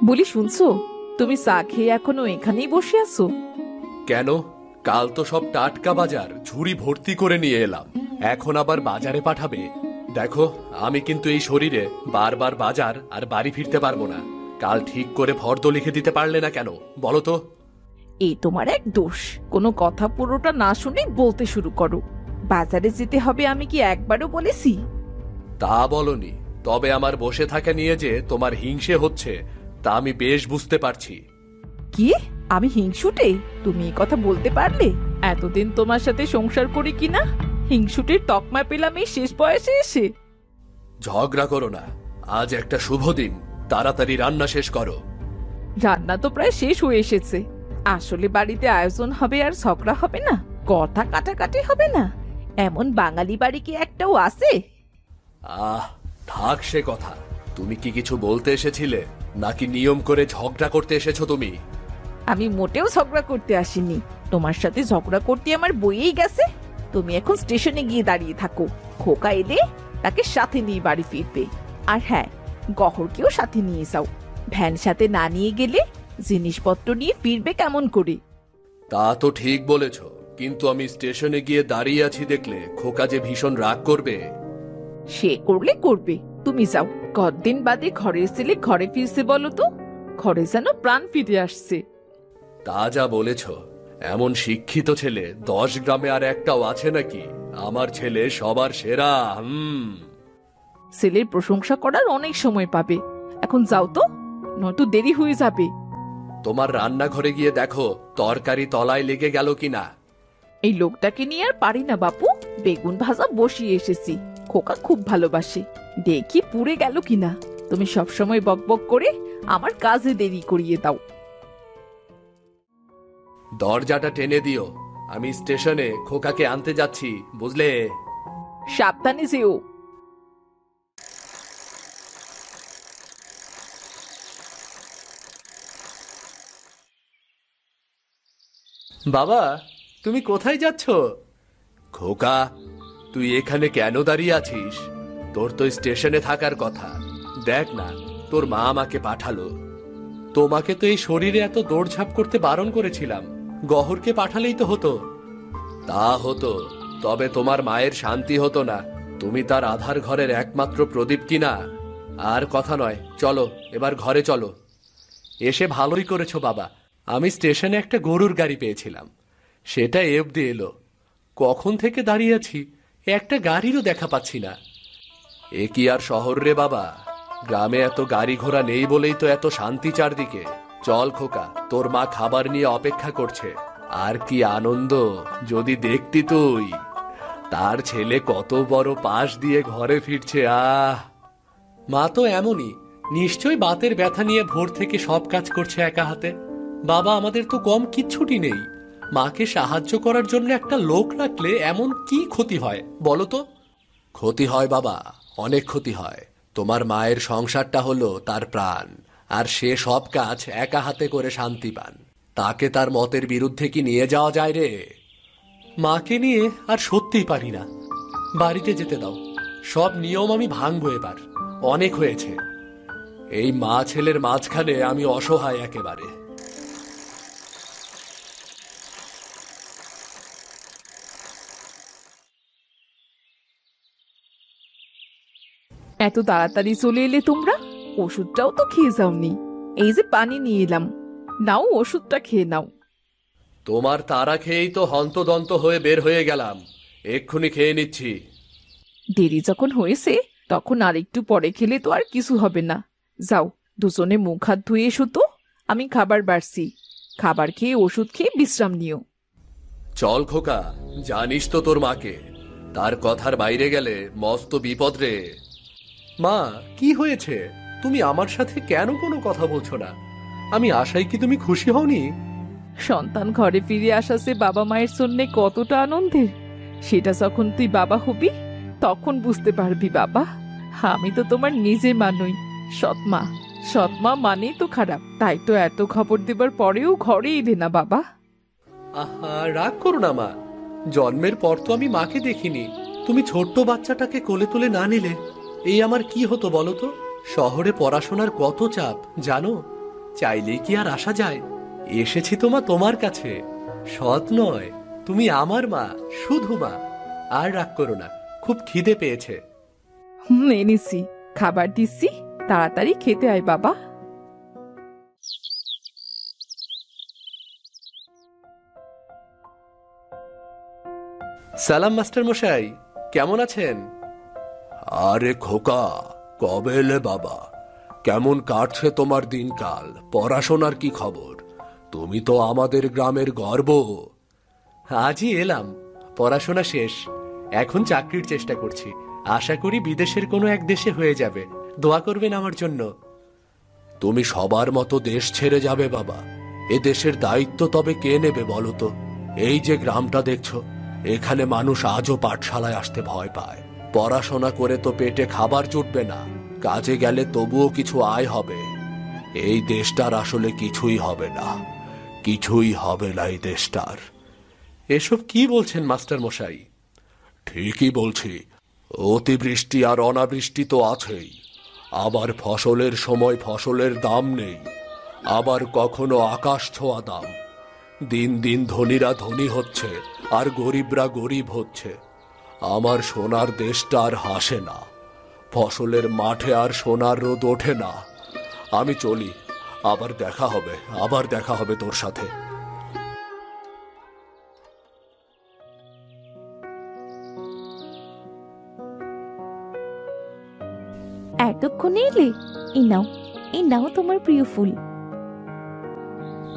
বলি, শুনছো? তুমি চা খেয়ে এখনো এখানেই বসে আছো কেন? কাল তো সব টাটকা বাজার ঝুড়ি ভর্তি করে নিয়ে এলাম, এখন আবার বাজারে পাঠাবে? দেখো, আমি কিন্তু এই শরীরে বারবার বাজার আর বাড়ি ফিরতে পারবো না। কাল ঠিক করে ফর্দ লিখে দিতে পারলে না কেন বলো তো? এই তোমার এক দোষ, কোনো কথা পুরোটা না শুনে বলতে শুরু করো। বাজারে যেতে হবে আমি কি একবারও বলেছি? তা বলনি, তবে আমার বসে থাকা নিয়ে যে তোমার হিংসে হচ্ছে তা আমি বেশ বুঝতে পারছি। কি? আমি হিংসুটে? তুমি এই কথা বলতে পারলে? এতদিন তোমার সাথে সংসার করি কিনা হিংসুটের তকমা পেলাম এই শেষ বয়সে এসে। ঝগড়া করো না, আজ একটা শুভ দিন, তাড়াতাড়ি রান্না শেষ করো। রান্না তো প্রায় শেষ হয়ে এসেছে। আসলে বাড়িতে আয়োজন হবে আর ঝগড়া হবে না, কথা কাটাকাটি হবে না, এমন বাঙালি বাড়ি কি একটাও আছে? আহ, থাক সে কথা। তুমি কি কিছু বলতে এসেছিলে নাকি নিয়ম করে ঝগড়া করতে এসেছো তুমি? আমি মোটেও ঝগড়া করতে আসিনি, তোমার সাথে ঝগড়া করতে আমার বইয়েই গেছে। তুমি এখন স্টেশনে গিয়ে দাঁড়িয়ে থাকো, খোকা এলে তাকে সাথে নিয়ে বাড়ি ফিরবে। আর হ্যাঁ, গহরকেও সাথে নিয়ে যাও। ভ্যান সাথে না নিয়ে গেলে জিনিসপত্র নিয়ে ফিরবে কেমন করে? তা তো ঠিক বলেছ, কিন্তু আমি স্টেশনে গিয়ে দাঁড়িয়ে আছি দেখলে খোকা যে ভীষণ রাগ করবে। সে করলে করবে, তুমি যাও। কতদিন বাদে ঘরে এসেলে ঘরে ফিরছে বলো তো? ঘরে যেন প্রাণ ফিরে আসছে। তা যা বলেছ, এমন শিক্ষিত ছেলে 10 গ্রামে আর একটাও আছে নাকি? আমার ছেলে সবার সেরা। ছেলের প্রশংসা করার অনেক সময় পাবে, এখন যাও তো, নয়তো দেরি হয়ে যাবে। তোমার রান্নাঘরে গিয়ে দেখো তরকারি তলায় লেগে গেল কিনা। এই লোকটাকে নিয়ে আর পারি না বাপু, বেগুন ভাজা বসিয়ে এসেছি, খোকা খুব ভালোবাসে, দেখি পুড়ে গেল কিনা। তুমি সবসময় বকবক করে আমার কাজে দেরি করিয়ে দাও। দরজাটা টেনে দিও, আমি স্টেশনে খোকাকে আনতে যাচ্ছি, বুঝলে? সাবধানে যেও। বাবা, তুমি কোথায় যাচ্ছ? খোকা, তুই এখানে কেন দাঁড়িয়ে আছিস? তোর তো স্টেশনে থাকার কথা। দেখ না, তোর মা আমাকে পাঠালো। তোমাকে তো এই শরীরে এত দৌড়ঝাঁপ করতে বারণ করেছিলাম, গহরকে পাঠালেই তো হতো। তা হতো, তবে তোমার মায়ের শান্তি হতো না। তুমি তার আধার ঘরের একমাত্র প্রদীপ কিনা। আর কথা নয়, চলো এবার ঘরে চলো। এসে ভালোই করেছো বাবা, আমি স্টেশনে একটা গরুর গাড়ি পেয়েছিলাম, সেটা অবধি এলো। কখন থেকে দাঁড়িয়ে আছি, একটা গাড়িরও দেখা পাচ্ছি না। এ কি আর শহর রে বাবা, গ্রামে এত গাড়ি ঘোড়া নেই বলেই তো এত শান্তি চারদিকে। চল খোকা, তোর মা খাবার নিয়ে অপেক্ষা করছে। আর কি আনন্দ যদি দেখতি তুই, তার ছেলে কত বড় পাশ দিয়ে ঘরে ফিরছে। মা তো এমনই, নিশ্চয়ই বাতের ব্যথা নিয়ে ভোর থেকে সব কাজ করছে একা হাতে। বাবা, আমাদের তো কম কিচ্ছুটি নেই, মাকে সাহায্য করার জন্য একটা লোক রাখলে এমন কি ক্ষতি হয় বলো তো? ক্ষতি হয় বাবা, অনেক ক্ষতি হয়। তোমার মায়ের সংসারটা হলো তার প্রাণ, আর সে সব কাজ একা হাতে করে শান্তি পান। তাকে তার মতের বিরুদ্ধে কি নিয়ে যাওয়া যায় রে? মাকে নিয়ে আর সত্যিই পারি না। বাড়িতে যেতে দাও, সব নিয়ম আমি ভাঙবো এবার, অনেক হয়েছে। এই মা ছেলের মাঝখানে আমি অসহায় একেবারে। এত তাড়াতাড়ি চলে এলে তোমরা? ওষুধটাও তো খেয়ে যাওনি। এই যে পানি নিয়ে এলাম, নাও ওষুধটা খেয়ে নাও। তোমার তাড়া খেয়েই তো হন্তদন্ত হয়ে বের হয়ে গেলাম, এক্ষুনি খেয়ে নিচ্ছি। দেরি যখন হয়েছে তখন আর একটু পরে খেলে তো আর কিছু হবে না। যাও, দুজনে মুখ হাত ধুয়ে এসো তো, আমি খাবার বাড়ছি। খাবার খেয়ে ওষুধ খেয়ে বিশ্রাম নিও। চল খোকা, জানিস তো তোর মাকে, তার কথার বাইরে গেলে মস্ত বিপদ রে। মা, কি হয়েছে? তুমি আমার সাথে কেন কোনো কথা বলছো না? আমি আশায় কি তুমি খুশি হওনি? সন্তান ঘরে ফিরে আসা যে বাবা মায়ের জন্য কতটা আনন্দের, সেটা যখন তুই বাবা হবি তখন বুঝতে পারবি বাবা। আমি তো তোমার নিজে মা নই, সৎমা। সৎমা মানেই তো খারাপ, তাই তো এত খবর দেবার পরেও ঘরে এলে না বাবা। আহা, রাগ করো না মা। জন্মের পর তো আমি মাকে দেখিনি। তুমি ছোট্ট বাচ্চাটাকে কোলে তুলে না নিলে এই আমার কি হতো বলো তো? শহরে পড়াশোনার কত চাপ জানো? চাইলেই কি আর আসা যায়? এসেছি তো মা তোমার কাছে। সৎ নয়, তুমি আমার মা, শুধু মা। আর রাগ করো না, খুব খিদে পেয়েছে। এনেছি, খাবার দিচ্ছি, তাড়াতাড়ি খেতে আয় বাবা। সালাম মাস্টার মশাই, কেমন আছেন? আরে খোকা, কবে এলে বাবা? কেমন কাটছে তোমার দিনকাল? পড়াশোনার কি খবর? তুমি তো আমাদের গ্রামের গর্ব। আজই এলাম, পড়াশোনা শেষ, এখন চাকরির চেষ্টা করছি। আশা করি বিদেশের কোনো এক দেশে হয়ে যাবে। দোয়া করবেন আমার জন্য। তুমি সবার মতো দেশ ছেড়ে যাবে বাবা? এ দেশের দায়িত্ব তবে কে নেবে বলো তো? এই যে গ্রামটা দেখছো, এখানে মানুষ আজও পাঠশালায় আসতে ভয় পায়। পড়াশোনা করে তো পেটে খাবার জুটবে না, কাজে গেলে তবুও কিছু আয় হবে। এই দেশটার আসলে কিছুই হবে না, কিছুই হবে না এই দেশটার। এসব কি বলছেন মাস্টার মশাই? ঠিকই বলছি। অতিবৃষ্টি আর অনাবৃষ্টি তো আছেই, আবার ফসলের সময় ফসলের দাম নেই, আবার কখনো আকাশ ছোঁয়া দাম। দিন দিন ধনীরা ধনী হচ্ছে আর গরিবরা গরিব হচ্ছে। আমার সোনার দেশটা আর হাসে না, ফসলের মাঠে আর সোনার রোদ ওঠে না। আমি চলি, আবার দেখা হবে, আবার দেখা হবে তোর সাথে। এতক্ষণে এলে? এই নাও, এই নাও তোমার প্রিয় ফুল।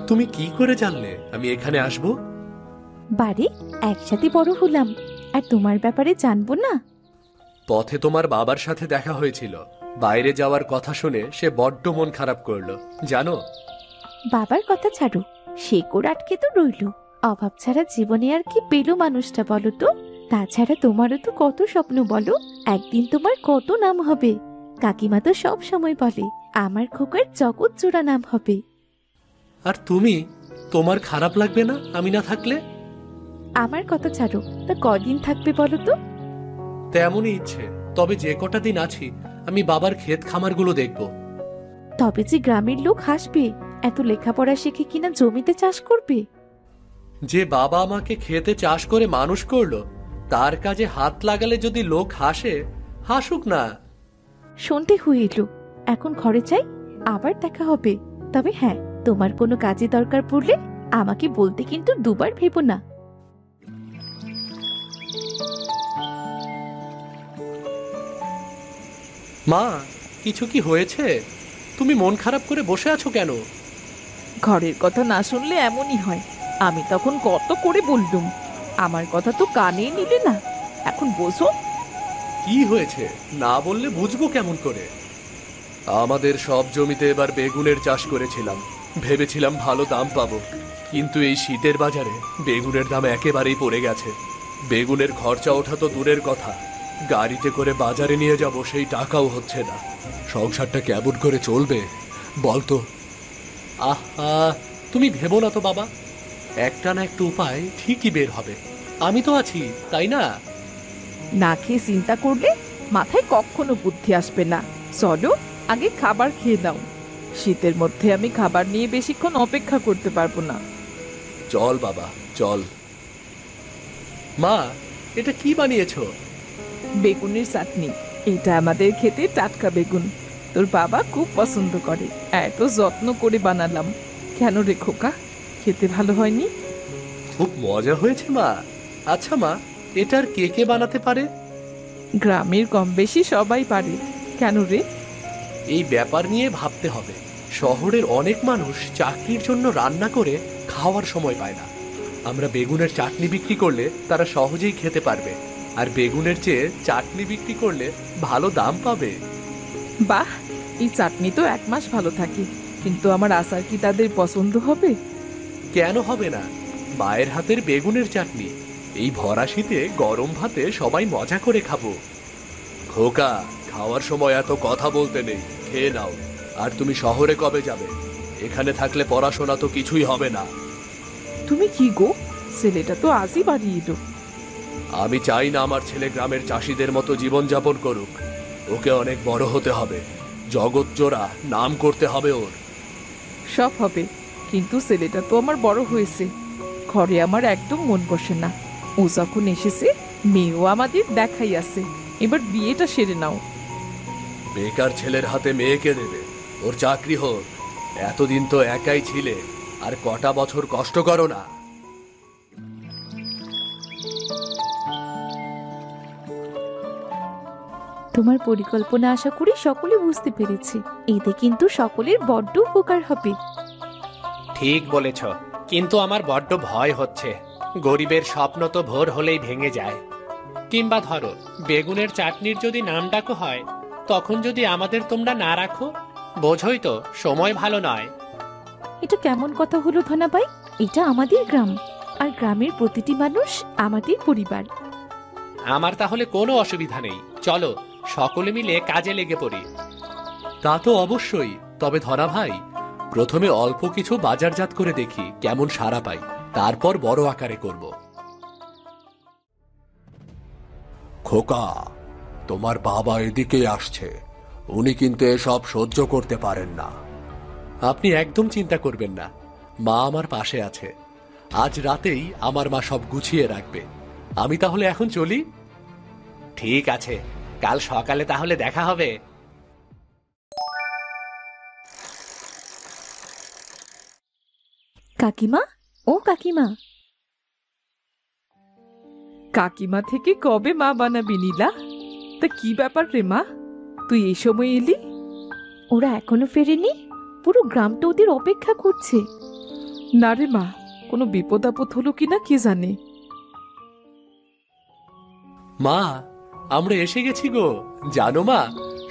তুমি কি করে জানলে আমি এখানে আসবো? বারে একসাথে বড় হলাম, আর তোমার ব্যাপারে জানবো না? পথে তোমার বাবার সাথে দেখা হয়েছিল, বাইরে যাওয়ার কথা শুনে সে বড্ড মন খারাপ করলো জানো। বাবার কথা ছাড়ো, সে কোর আটকে তো রইলো। অভাব ছাড়া জীবনে আর কি পেলো মানুষটা বলো তো? তাছাড়া তোমারও তো কত স্বপ্ন বলো, একদিন তোমার কত নাম হবে। কাকিমা তো সব সময় বলে আমার খোকার জগৎ জোড়া নাম হবে। আর তুমি, তোমার খারাপ লাগবে না আমি না থাকলে? আমার কথা ছাড়ো, তা কদিন থাকবে বলো তো? তেমনই ইচ্ছে, তবে যে কটা দিন আছি আমি বাবার ক্ষেত খামারগুলো দেখব। তবে যে গ্রামের লোক হাসবে, এত লেখাপড়া শিখে কিনা জমিতে চাষ করবে। যে বাবা আমাকে খেতে চাষ করে মানুষ করলো, তার কাজে হাত লাগালে যদি লোক হাসে, হাসুক না। শুনতে হয়ে এলো, এখন ঘরে চাই, আবার দেখা হবে। তবে হ্যাঁ, তোমার কোনো কাজে দরকার পড়লে আমাকে বলতে কিন্তু দুবার ভেবো না। মা, কিছু কি হয়েছে? তুমি মন খারাপ করে বসে আছো কেন? ঘরের কথা না শুনলে এমনই হয়। আমি তখন কত করে বললুম, আমার কথা তো কানে নিলে না। এখন বসো। কি হয়েছে না বললে বুঝবো কেমন করে? আমাদের সব জমিতে এবার বেগুনের চাষ করেছিলাম, ভেবেছিলাম ভালো দাম পাবো, কিন্তু এই শীতের বাজারে বেগুনের দাম একেবারেই পড়ে গেছে। বেগুনের খরচা ওঠা তো দূরের কথা, গাড়িতে করে বাজারে নিয়ে যাব সেই টাকাও হচ্ছে না। সংসারটা কেমন করে চলবে বলতো? আহা, তুমি ভেবো না তো বাবা, একটা না একটা উপায় ঠিকই বের হবে। আমি তো আছি, তাই না? না খেয়ে চিন্তা করলে মাথায় কখনো বুদ্ধি আসবে না। চলো আগে খাবার খেয়ে নাও। শীতের মধ্যে আমি খাবার নিয়ে বেশিক্ষণ অপেক্ষা করতে পারবো না। চল বাবা চল। মা, এটা কি বানিয়েছো? বেগুনের চাটনি। এটা আমাদের খেতে টাটকা বেগুন, তোর বাবা খুব পছন্দ করে। এত যত্ন করে বানালাম। কেন রে খোকা, খেতে ভালো হয়নি? খুব মজা হয়েছে মা। আচ্ছা মা, এটার কে কে বানাতে পারে? গ্রামের কম বেশি সবাই পারে। কেন রে? এই ব্যাপার নিয়ে ভাবতে হবে। শহরের অনেক মানুষ চাকরির জন্য রান্না করে খাওয়ার সময় পায় না। আমরা বেগুনের চাটনি বিক্রি করলে তারা সহজেই খেতে পারবে, আর বেগুনের চেয়ে চাটনি বিক্রি করলে ভালো দাম পাবে। বাহ, এই চাটনি তো 1 মাস ভালো থাকে, কিন্তু আমার আচার কি তাদের পছন্দ হবে? কেন হবে না? মায়ের হাতের বেগুনের চাটনি এই ভরা শীতে গরম ভাতে সবাই মজা করে খাবো। খোকা, খাওয়ার সময় এত কথা বলতে নেই, খেয়ে নাও। আর তুমি শহরে কবে যাবে? এখানে থাকলে পড়াশোনা তো কিছুই হবে না। তুমি কি গো, ছেলেটা তো আজই বাড়ি এলো। আমি চাই না আমার ছেলে গ্রামের চাষিদের মতো জীবনযাপন করুক। ওকে অনেক বড় হতে হবে, জগৎ জোড়া নাম করতে হবে ওর। সব হবে, কিন্তু ছেলেটা তো আমার বড় হয়েছে, ঘরে আমার একদম মন বসে না। ও যখন এসেছে মেয়েও আমাদের দেখাই আছে, এবার বিয়েটা সেরে নাও। বেকার ছেলের হাতে মেয়েকে দেবে? ওর চাকরি হোক। এতদিন তো একাই ছিলে, আর কটা বছর কষ্ট করো না। তোমার পরিকল্পনা আশা করি সকলে বুঝতে পেরেছে। এতে কিন্তু সকলের বড্ড উপকার হবে। ঠিক বলেছ, কিন্তু আমার বড্ড ভয় হচ্ছে। গরিবের স্বপ্ন তো ভোর হলেই ভেঙে যায়। কিংবা ধরো বেগুনের চাটনির যদি নাম ডাকো হয়, তখন যদি আমাদের তোমরা না রাখো, বোঝোই তো সময় ভালো নয়। এটা কেমন কথা হলো ধনাবাই? এটা আমাদের গ্রাম, আর গ্রামের প্রতিটি মানুষ আমাদের পরিবার। আমার তাহলে কোনো অসুবিধা নেই, চলো সকলে মিলে কাজে লেগে পড়ি। তা তো অবশ্যই, তবে ধরা ভাই, প্রথমে অল্প কিছু বাজারজাত করে দেখি কেমন সাড়া পাই, তারপর বড় আকারে করব। খোকা, তোমার বাবা এদিকে আসছে। উনি কিন্তু এসব সহ্য করতে পারেন না। আপনি একদম চিন্তা করবেন না, মা আমার পাশে আছে। আজ রাতেই আমার মা সব গুছিয়ে রাখবে। আমি তাহলে এখন চলি। ঠিক আছে, কাল সকালে তাহলে দেখা হবে। কাকিমা, ও কাকিমা। কাকিমা থেকে কবে মা বানাবি নীলা? তা কি ব্যাপার রে মা, তুই এই সময় এলি? ওরা এখনো ফেরেনি, পুরো গ্রামটা ওদের অপেক্ষা করছে। না রে মা, কোনো বিপদ আপদ হলো কিনা কে জানে। মা, আমরা এসে গেছি গো। জানো মা,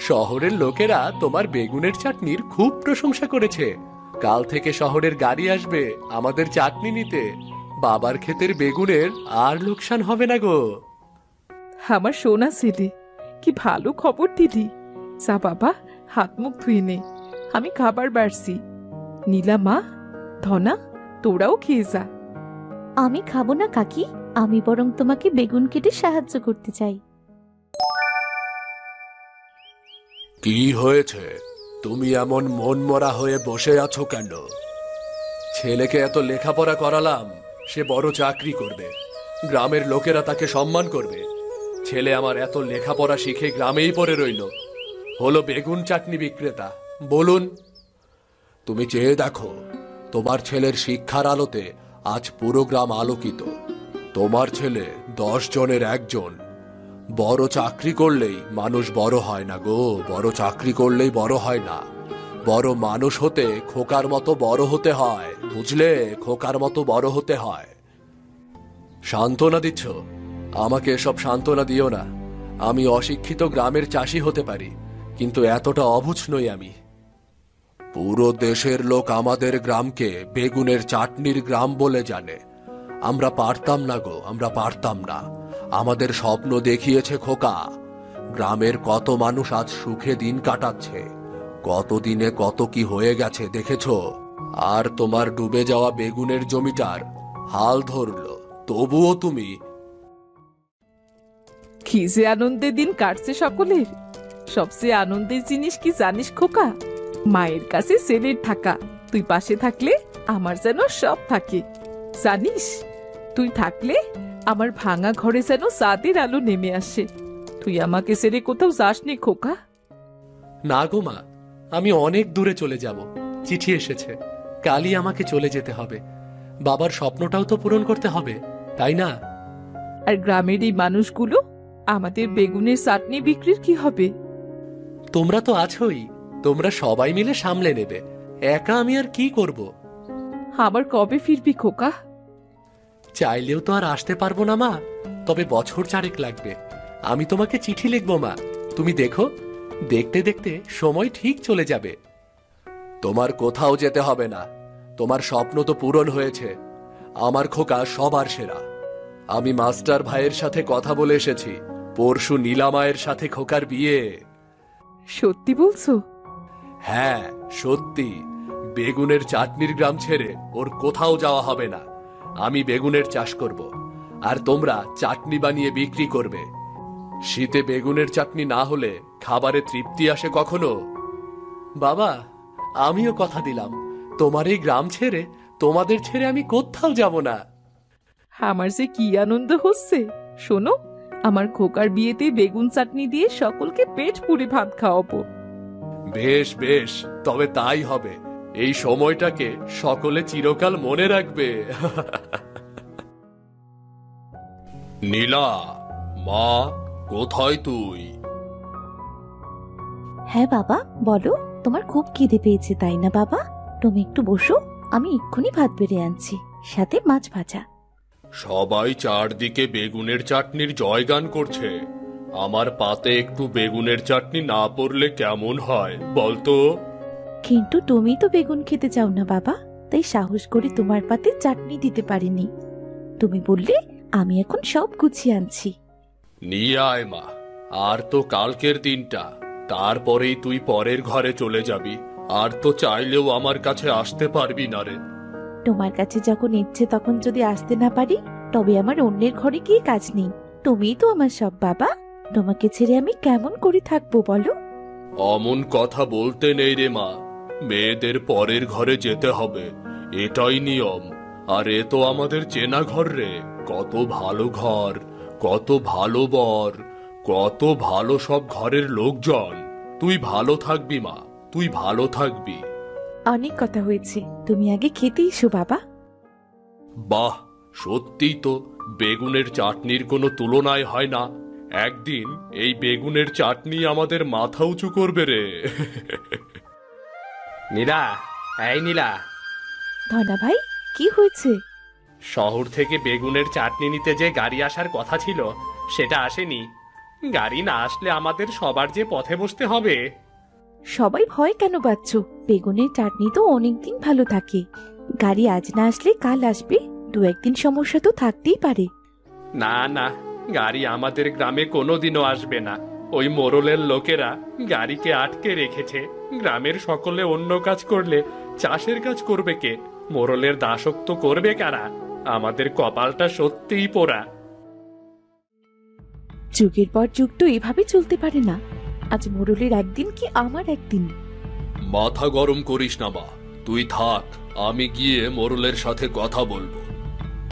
শহরের লোকেরা তোমার বেগুনের চাটনির খুব প্রশংসা করেছে। কাল থেকে শহরের গাড়ি আসবে আমাদের চাটনি নিতে। বাবার ক্ষেতের বেগুনের আর লোকসান হবে না গো। আমার সোনা ছেলে, কি ভালো খবর দিলি। যা বাবা, হাত মুখ ধুয়ে নে, আমি খাবার বাড়ছি। নীলা মা, ধনা, তোরাও খেয়ে যা। আমি খাবো না কাকি, আমি বরং তোমাকে বেগুন কেটে সাহায্য করতে চাই। কি হয়েছে? তুমি এমন মনমরা হয়ে বসে আছো কেন? ছেলেকে এত লেখাপড়া করালাম, সে বড় চাকরি করবে, গ্রামের লোকেরা তাকে সম্মান করবে। ছেলে আমার এত লেখাপড়া শিখে গ্রামেই পড়ে রইল, হলো বেগুন চাটনি বিক্রেতা। বলুন, তুমি চেয়ে দেখো, তোমার ছেলের শিক্ষার আলোতে আজ পুরো গ্রাম আলোকিত। তোমার ছেলে 10 জনের একজন। বড় চাকরি করলেই মানুষ বড় হয় না গো, বড় চাকরি করলেই বড় হয় না। বড় মানুষ হতে খোকার মতো বড় হতে হয়, বুঝলে? খোকার মতো বড় হতে হয়। সান্ত্বনা দিচ্ছ? আমাকে এসব সান্ত্বনা দিও না। আমি অশিক্ষিত গ্রামের চাষি হতে পারি, কিন্তু এতটা অবুঝ নই আমি। পুরো দেশের লোক আমাদের গ্রামকে বেগুনের চাটনির গ্রাম বলে জানে। আমরা পারতাম না গো, আমরা পারতাম না। আমাদের স্বপ্ন দেখিয়েছে খোকা। গ্রামের কত মানুষ আজ সুখে দিন কাটাচ্ছে, কত দিনে কত কি হয়ে গেছে দেখেছো। আর তোমার ডুবে যাওয়া বেগুনের জমিটার হাল ধরলো, তবুও তুমি। কি যে আনন্দের দিন কাটছে সকলের। সবচেয়ে আনন্দের জিনিস কি জানিস খোকা? মায়ের কাছে ছেলের থাকা। তুই পাশে থাকলে আমার যেন সব থাকে। জানিস, তুই থাকলে আমার ভাঙা ঘরে যেন চাঁদের আলো নেমে আসে। তুই আমাকে ছেড়ে কোথাও যাসনি খোকা? না গো মা, আমি অনেক দূরে চলে যাব। চিঠি এসেছে, কালই আমাকে চলে যেতে হবে। বাবার স্বপ্নটাও তো পূরণ করতে হবে, তাই না? আর গ্রামের এই মানুষগুলো, আমাদের বেগুনের চাটনি বিক্রির কি হবে? তোমরা তো আছোই, তোমরা সবাই মিলে সামলে নেবে। একা আমি আর কি করব? আবার কবে ফিরবি খোকা? চাইলেও তো আর আসতে পারবো না মা, তবে বছর 4 লাগবে। আমি তোমাকে চিঠি লিখবো মা, তুমি দেখো, দেখতে দেখতে সময় ঠিক চলে যাবে। তোমার কোথাও যেতে হবে না, তোমার স্বপ্ন তো পূরণ হয়েছে। আমার খোকা সবার সেরা। আমি মাস্টার ভাইয়ের সাথে কথা বলে এসেছি, পরশু নীলামায়ের সাথে খোকার বিয়ে। সত্যি বলছো? হ্যাঁ সত্যি। বেগুনের চাটনির গ্রাম ছেড়ে ওর কোথাও যাওয়া হবে না। আমি বেগুনের চাষ করব, আর তোমরা চাটনি বানিয়ে বিক্রি করবে। শীতে বেগুনের চাটনি না হলে খাবারে তৃপ্তি আসে কখনো? বাবা, আমিও কথা দিলাম, তোমার এই গ্রাম ছেড়ে, তোমাদের ছেড়ে আমি কোথাও যাব না। আমার যে কি আনন্দ হচ্ছে! শোনো, আমার খোকার বিয়েতে বেগুন চাটনি দিয়ে সকলকে পেট পুরে ভাত খাওয়াবো। বেশ বেশ, তবে তাই হবে। এই সময়টাকে সকলে চিরকাল মনে রাখবে। নীলা, মা, কোথায় তুই? হ্যাঁ বাবা, বলো। তোমার খুব খিদে পেয়েছে তাই না বাবা? তুমি একটু বসো, আমি এক্ষুনি ভাত বেড়ে আনছি, সাথে মাছ ভাজা। সবাই চারদিকে বেগুনের চাটনির জয়গান করছে, আমার পাতে একটু বেগুনের চাটনি না পড়লে কেমন হয় বলতো? কিন্তু তুমি তো বেগুন খেতে চাও না বাবা, তাই সাহস করে তোমার পাতে চাটনি দিতে পারিনি। তুমি বললে, আমি এখন সব গুছিয়ে আনছি। নিয়ে আয় মা, আর তো কালকের দিনটা, তারপরেই তুই পরের ঘরে চলে যাবি, আর তো চাইলেও আমার কাছে আসতে পারবি না রে। তোমার কাছে যখন ইচ্ছে তখন যদি আসতে না পারি, তবে আমার অন্যের ঘরে গিয়ে কাজ নেই। তুমিই তো আমার সব বাবা, তোমাকে ছেড়ে আমি কেমন করে থাকবো বলো? অমন কথা বলতে নেই রে মা, মেয়েদের পরের ঘরে যেতে হবে, এটাই নিয়ম। আর এ তো আমাদের চেনা ঘর রে, কত ভালো ঘর, কত ভালো বর, কত ভালো সব ঘরের লোকজন। তুই ভালো থাকবি মা, তুই ভালো থাকবি। অনেক কথা হয়েছে, তুমি আগে খেতে এসো বাবা। বাহ, সত্যিই তো বেগুনের চাটনির কোনো তুলনায় হয় না। একদিন এই বেগুনের চাটনি আমাদের মাথা উঁচু করবে রে। নীলা, এই নীলা, ধনা ভাই, কি হয়েছে? শহর থেকে বেগুনের চাটনি নিতে যে গাড়ি আসার কথা ছিল সেটা আসেনি। গাড়ি না আসলে আমাদের সবার যে পথে বসতে হবে। সবাই ভয় কেন পাচ্ছ? বেগুনের চাটনি তো অনেকদিন ভালো থাকে। গাড়ি আজ না আসলে কাল আসবে, দু একদিন সমস্যা তো থাকতেই পারে। না না, গাড়ি আমাদের গ্রামে কোনোদিনও আসবে না। ওই মোড়লের লোকেরা গাড়িকে আটকে রেখেছে। গ্রামের সকলে অন্য কাজ করলে চাষের কাজ করবে কে? মোড়লের দাসত্ব করবে কারা? আমাদের কপালটা সত্যিই পোড়া। যুগের পর যুগ তো এভাবে চলতে পারে না। আজ মোড়লের একদিন কি আমার একদিন। মাথা গরম করিস না মা, তুই থাক, আমি গিয়ে মোড়লের সাথে কথা বলবো।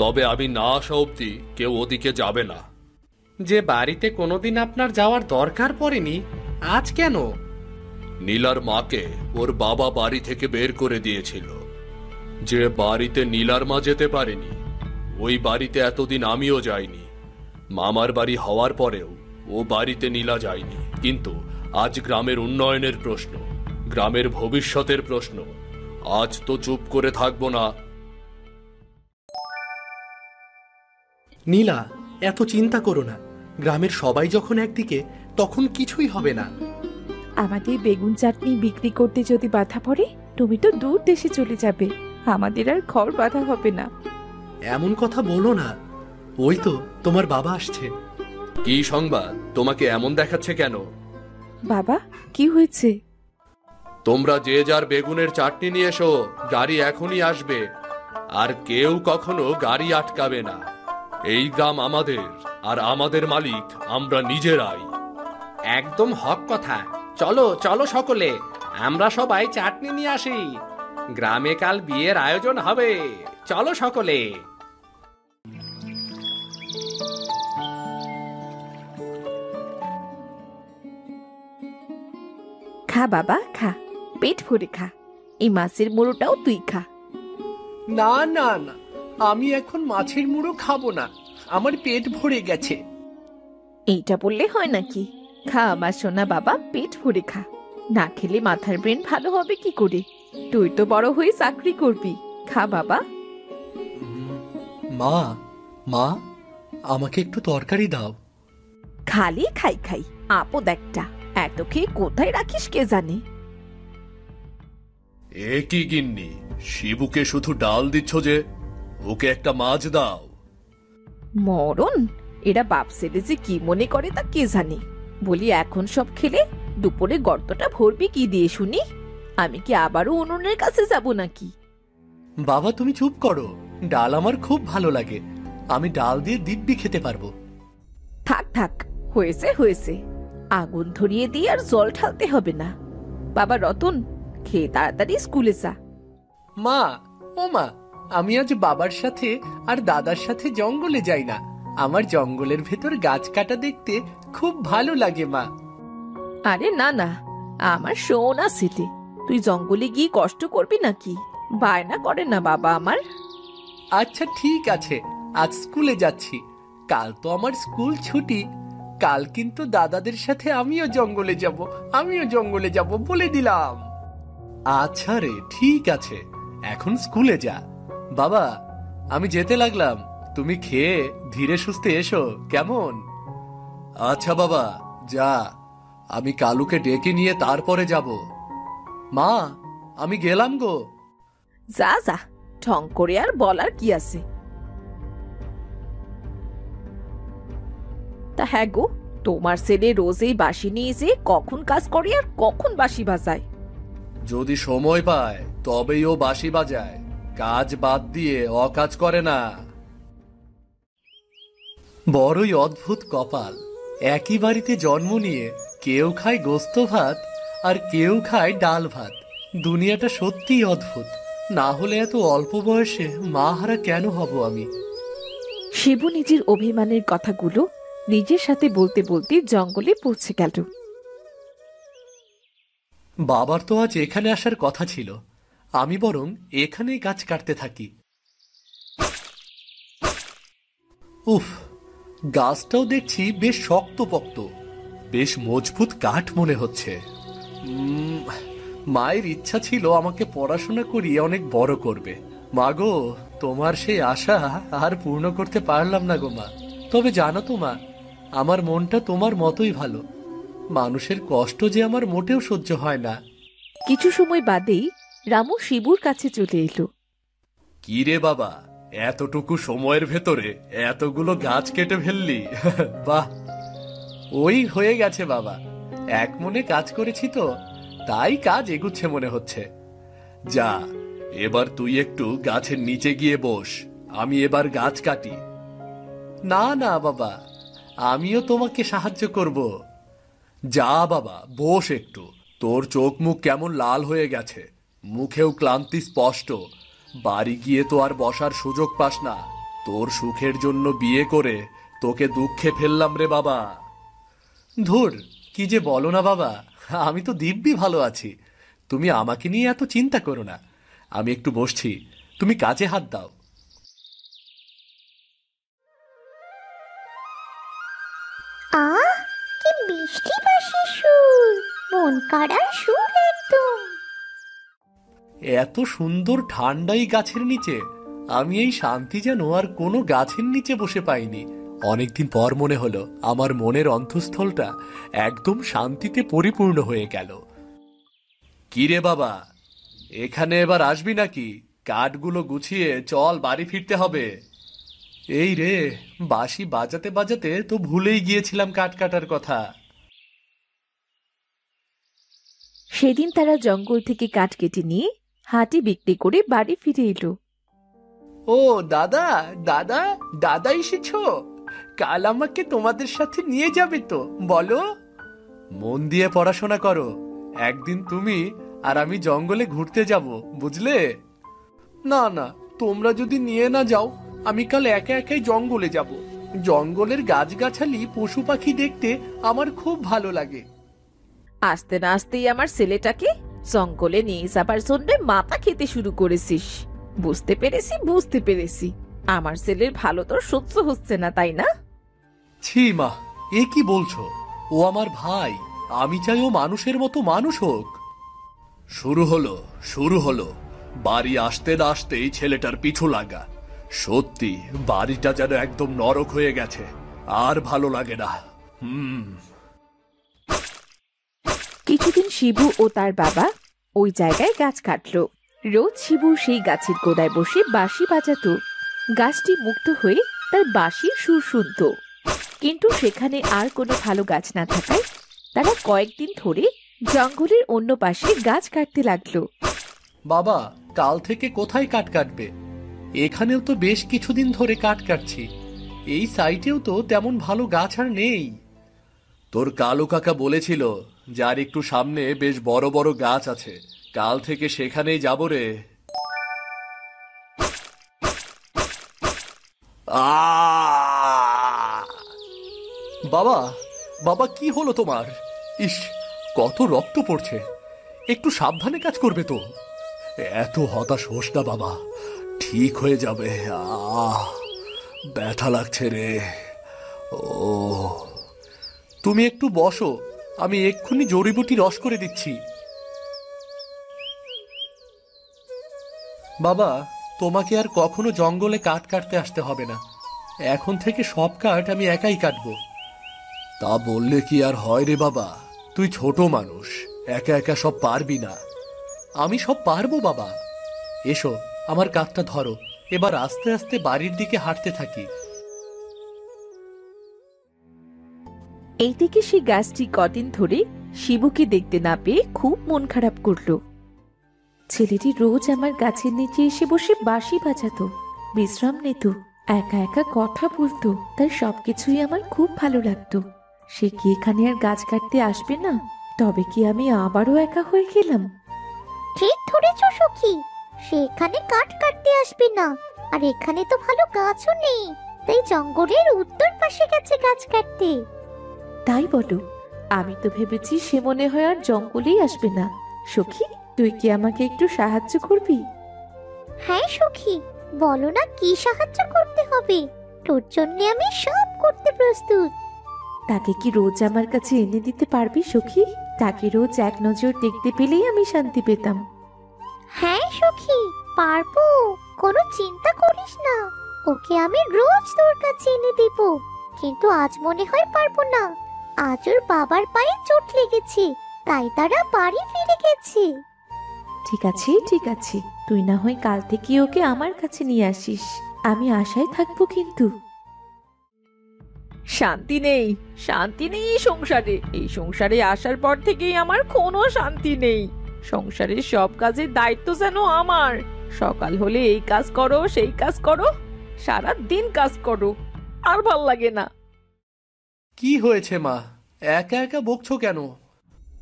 তবে আমি না আসা অব্দি কেউ ওদিকে যাবে না। যে বাড়িতে কোনোদিন আপনার যাওয়ার দরকার পড়েনি, আজ কেন? নীলার মাকে ওর বাবা বাড়ি থেকে বের করে দিয়েছিল। যে বাড়িতে নীলার মা যেতে পারেনি, ওই বাড়িতে এতদিন আমিও যাইনি। মামার বাড়ি হওয়ার পরেও ও বাড়িতে নীলা যায়নি। কিন্তু আজ গ্রামের উন্নয়নের প্রশ্ন, গ্রামের ভবিষ্যতের প্রশ্ন, আজ তো চুপ করে থাকবো না। নীলা, এত চিন্তা করো না। গ্রামের সবাই যখন একদিকে, তখন কিছুই হবে না। আমাদের বেগুন চাটনি বিক্রি করতে যদি বাধা পড়ে, তুমি তো দূর দেশে চলে যাবে, আমাদের আর ঘর বাঁধা হবে না। এমন কথা বলো না। ওই তো তোমার বাবা আসছে। কি সংবাদ? তোমাকে এমন দেখাচ্ছে কেন? বাবা, কি হয়েছে? তোমরা যে যার বেগুনের চাটনি নিয়ে এসো, গাড়ি এখনই আসবে। আর কেউ কখনো গাড়ি আটকাবে না। এই গ্রাম আমাদের, আর আমাদের মালিক আমরা নিজেরাই। একদম হক কথা। চলো চলো সকলে, আমরা সবাই চাটনি নিয়ে আসি। গ্রামে কাল বিয়ের আয়োজন হবে। চলো সকলে। খা বাবা, খা, পেট ভরে খা। এই মাছের মুড়োটাও তুই খা। না না না, আমি এখন মাছের মুড়ো খাবো না, আমার পেট ভরে গেছে। এইটা বললে হয় নাকি? খা আমার সোনা বাবা, পেট ভরে খা। না খেলে মাথার ব্রেন ভালো হবে কি করে? তুই তো বড় হয়ে চাকরি করবি। খা বাবা। মা, মা, আমাকে একটু তরকারি দাও। খালি খাই খাই, আপদ একটা। এত খেয়ে কোথায় রাখিস কে জানে। এ কি গিন্নি, শিবুকে শুধু ডাল দিচ্ছ যে? ওকে একটা মাছ দাও। মরণ, এরা বাপ ছেলে যে কি মনে করে তা কে জানে। বলি এখন সব খেলে দুপুরে গর্তটা ভরবি কি দিয়ে শুনি? আমি কি আবারও উনুনের কাছে যাব নাকি? বাবা, তুমি চুপ করো। ডাল আমার খুব ভালো লাগে। আমি ডাল দিয়ে দিব্যি খেতে পারবো। থাক থাক, হয়েছে হয়েছে, আগুন ধরিয়ে দিয়ে আর জল ঢালতে হবে না। বাবা রতন, খেয়ে তাড়াতাড়ি স্কুলে যা। মা, ও মা, আমি আজ বাবার সাথে আর দাদার সাথে জঙ্গলে যাই না। আমার জঙ্গলের ভেতর গাছ কাটা দেখতে খুব ভালো লাগে মা। আরে না না, আমার সোনা ছেলে, তুই জঙ্গলে গিয়ে কষ্ট করবি নাকি? বায়না করে না বাবা আমার। আচ্ছা ঠিক আছে, আজ স্কুলে যাচ্ছি। কাল তো আমার স্কুল ছুটি। কাল কিন্তু দাদাদের সাথে আমিও জঙ্গলে যাব বলে দিলাম। আচ্ছা রে, ঠিক আছে, এখন স্কুলে যা। বাবা, আমি যেতে লাগলাম। তুমি খেয়ে ধীরে সুস্থে এসো, কেমন? আচ্ছা বাবা, যা। আমি কালুকে ডেকে নিয়ে তারপরে যাব। মা, আমি গেলাম গো। যা যা, ঢং করে আর বলার কি আছে। তা হ্যাঁ গো, তোমার ছেলে রোজই বাঁশি নিয়ে যে কখন কাজ করে আর কখন বাঁশি বাজায়। যদি সময় পায় তবেই ও বাঁশি বাজায়, কাজ বাদ দিয়ে অকাজ করে না। বড়ই অদ্ভুত কপাল, একই বাড়িতে জন্ম নিয়ে কেউ খায় গোস্ত ভাত আর কেউ খায় ডাল ভাত। দুনিয়াটা সত্যিই অদ্ভুত। না হলে এত অল্প বয়সে মা হারা কেন হব আমি? শিবু নিজের অভিমানের কথাগুলো নিজের সাথে বলতে বলতে জঙ্গলে পৌঁছে গেল। বাবার তো আজ এখানে আসার কথা ছিল, আমি বরং এখানেই গাছ কাটতে থাকি। উফ, গাছটাও দেখছি বেশ শক্তপোক্ত, বেশ মজবুত কাঠ মনে হচ্ছে। মায়ের ইচ্ছা ছিল আমাকে পড়াশোনা করিয়ে অনেক বড় করবে। মাগো, তোমার সেই আশা আর পূর্ণ করতে পারলাম না গো মা। তবে জানো তো মা, আমার মনটা তোমার মতোই ভালো। মানুষের কষ্ট যে আমার মোটেও সহ্য হয় না। কিছু সময় বাদেই রামু শিবুর কাছে চলে এলো। কি রে বাবা, এতটুকু সময়ের ভেতরে এতগুলো গাছ কেটে ফেললি? বাহ! ওই হয়ে গেছে বাবা, এক মনে কাজ করেছি তো, তাই কাজ এগুচ্ছে মনে হচ্ছে। যা, এবার তুই একটু গাছের নিচে গিয়ে বস, আমি এবার গাছ কাটি। না না বাবা, আমিও তোমাকে সাহায্য করব। যা বাবা, বস একটু। তোর চোখ মুখ কেমন লাল হয়ে গেছে, মুখেও ক্লান্তি স্পষ্ট। বাড়ি গিয়ে তো আর বসার সুযোগ পাস না। তোর সুখের জন্য বিয়ে করে তোকে দুঃখে ফেললাম রে বাবা। ধুর, কি যে বলো না বাবা, আমি তো দিব্যি ভালো আছি। তুমি আমাকে নিয়ে এত চিন্তা করো না। আমি একটু বসছি, তুমি কাজে হাত দাও। কি বৃষ্টি বাসি সুর, মন কাড়া সুর একদম। এত সুন্দর ঠান্ডাই গাছের নিচে, আমি এই শান্তি যেন আর কোনো গাছের নিচে বসে পাইনি। অনেকদিন পর মনে হলো আমার মনের অন্তঃস্থলটা একদম শান্তিতে পরিপূর্ণ হয়ে গেল। কি রে বাবা, এখানে এবার আসবি নাকি? কাঠগুলো গুছিয়ে চল, বাড়ি ফিরতে হবে। এই রে, বাঁশি বাজাতে বাজাতে তো ভুলেই গিয়েছিলাম কাঠ কাটার কথা। সেদিন তারা জঙ্গল থেকে কাঠ কেটে নিয়ে হাটে বিক্রি করে বাড়ি ফিরে এলো। ও দাদা, দাদা, দাদা এসেছো? কাল আমাকে তোমাদের সাথে নিয়ে যাবে তো, বলো? মন দিয়ে পড়াশোনা করো, একদিন তুমি আর আমি জঙ্গলে ঘুরতে যাব, বুঝলে? না না, তোমরা যদি নিয়ে না যাও, আমি কাল একা একাই জঙ্গলে যাব। জঙ্গলের গাছগাছালি পশু পাখি দেখতে আমার খুব ভালো লাগে। আসতে না আসতেই আমার ছেলেটাকে জঙ্গলে নিয়ে যাবার জন্য মাথা খেতে শুরু করেছিস। বুঝতে পেরেছি, আমার ছেলের ভালো তোর সহ্য হচ্ছে না, তাই না? ছি মা, এ কি বলছো? ও আমার ভাই, আমি চাই ও মানুষের মতো মানুষ হোক। শুরু হলো বাড়ি আসতে না আসতেই ছেলেটার পিছু লাগা। সত্যি বাড়িটা যেন একদম নরক হয়ে গেছে, আর ভালো লাগে না। কিছুদিন শিবু ও তার বাবা ওই জায়গায় গাছ কাটলো। রোজ শিবু সেই গাছের গোড়ায় বসে বাঁশি বাজাতো। গাছটি মুক্ত হয়ে তার বাঁশির সুর শুনতো। কিন্তু সেখানে আর কোনো ভালো গাছ না থাকায় তারা কয়েকদিন ধরে জঙ্গলের অন্য পাশে গাছ কাটতে লাগলো। বাবা, কাল থেকে কোথায় কাঠ কাটবে? এখানেও তো বেশ কিছুদিন ধরে কাঠ কাটছি, এই সাইটেও তো তেমন ভালো গাছ আর নেই। তোর কালু কাকা বলেছিল যার একটু সামনে বেশ বড় বড় গাছ আছে, কাল থেকে সেখানেই যাব রে। বাবা, বাবা কি হলো তোমার? ইস, কত রক্ত পড়ছে, একটু সাবধানে কাজ করবে তো। এত হতাশ হোস না বাবা, ঠিক হয়ে যাবে। ব্যথা লাগছে রে। ও, তুমি একটু বসো, আমি এক্ষুনি জড়িবুটি রস করে দিচ্ছি। বাবা, তোমাকে আর কখনো জঙ্গলে কাঠ কাটতে আসতে হবে না, এখন থেকে সব কাঠ আমি একাই কাটবো। তা বললে কি আর হয় রে বাবা, তুই ছোট মানুষ, একা একা সব পারবি না। আমি সব পারবো বাবা। এসো, আমার কাঁধটা ধরো, এবার আস্তে আস্তে বাড়ির দিকে হাঁটতে থাকি। এইদিকে সে গাছটি কদিন ধরে শিবুকে দেখতে না পেয়ে খুব মন খারাপ করলো। ছেলেটি রোজ আমার গাছের নিচে এসে বসে বাঁশি বাজাতো, বিশ্রাম নিত, একা একা কথা বলতো, তাই সবকিছুই আমার খুব ভালো লাগতো। সে কি এখানে আর গাছ কাটতে আসবে না? তবে কি আমি আবারও একা হয়ে গেলাম? ঠিক ধরেছ সখী, সে এখানে কাঠ কাটতে আসবে না, আর এখানে তো ভালো গাছও নেই, তাই জঙ্গলের উত্তর পাশে গেছে গাছ কাটতে। তাই বলো? আমি তো ভেবেছি সে মনে হয় আর জঙ্গলেই আসবে না। সখী, তুই কি আমাকে একটু সাহায্য করবি? হ্যাঁ সখী, বলো না কি সাহায্য করতে হবে, তোর জন্য আমি সব করতে প্রস্তুত। তাকে কি রোজ আমার কাছে এনে দিতে পারবি সখী? তাকে রোজ এক নজর দেখতে পেলেই আমি শান্তি পেতাম। হ্যাঁ সখী, পারবো, কোনো চিন্তা করিস না, ওকে আমি রোজ তোর কাছে এনে দিব। কিন্তু আজ মনে হয় পারবো না, আজ ওর বাবার পায়ে চোট লেগেছে, তাই তারা বাড়ি ফিরে গেছে। ঠিক আছে ঠিক আছে, তুই না হয় কাল থেকে ওকে আমার কাছে নিয়ে আসিস, আমি আশায় থাকবো। কিন্তু শান্তি নেই, শান্তি নেই এই সংসারে। এই সংসারে আসার পর থেকেই আমার কোনো শান্তি নেই। সংসারের সব কাজের দায়িত্ব যেন আমার। সকাল হলে এই কাজ করো, সেই কাজ করো, সারা দিন কাজ করো, আর ভাল লাগে না। কি হয়েছে মা, একা একা বকছো কেন?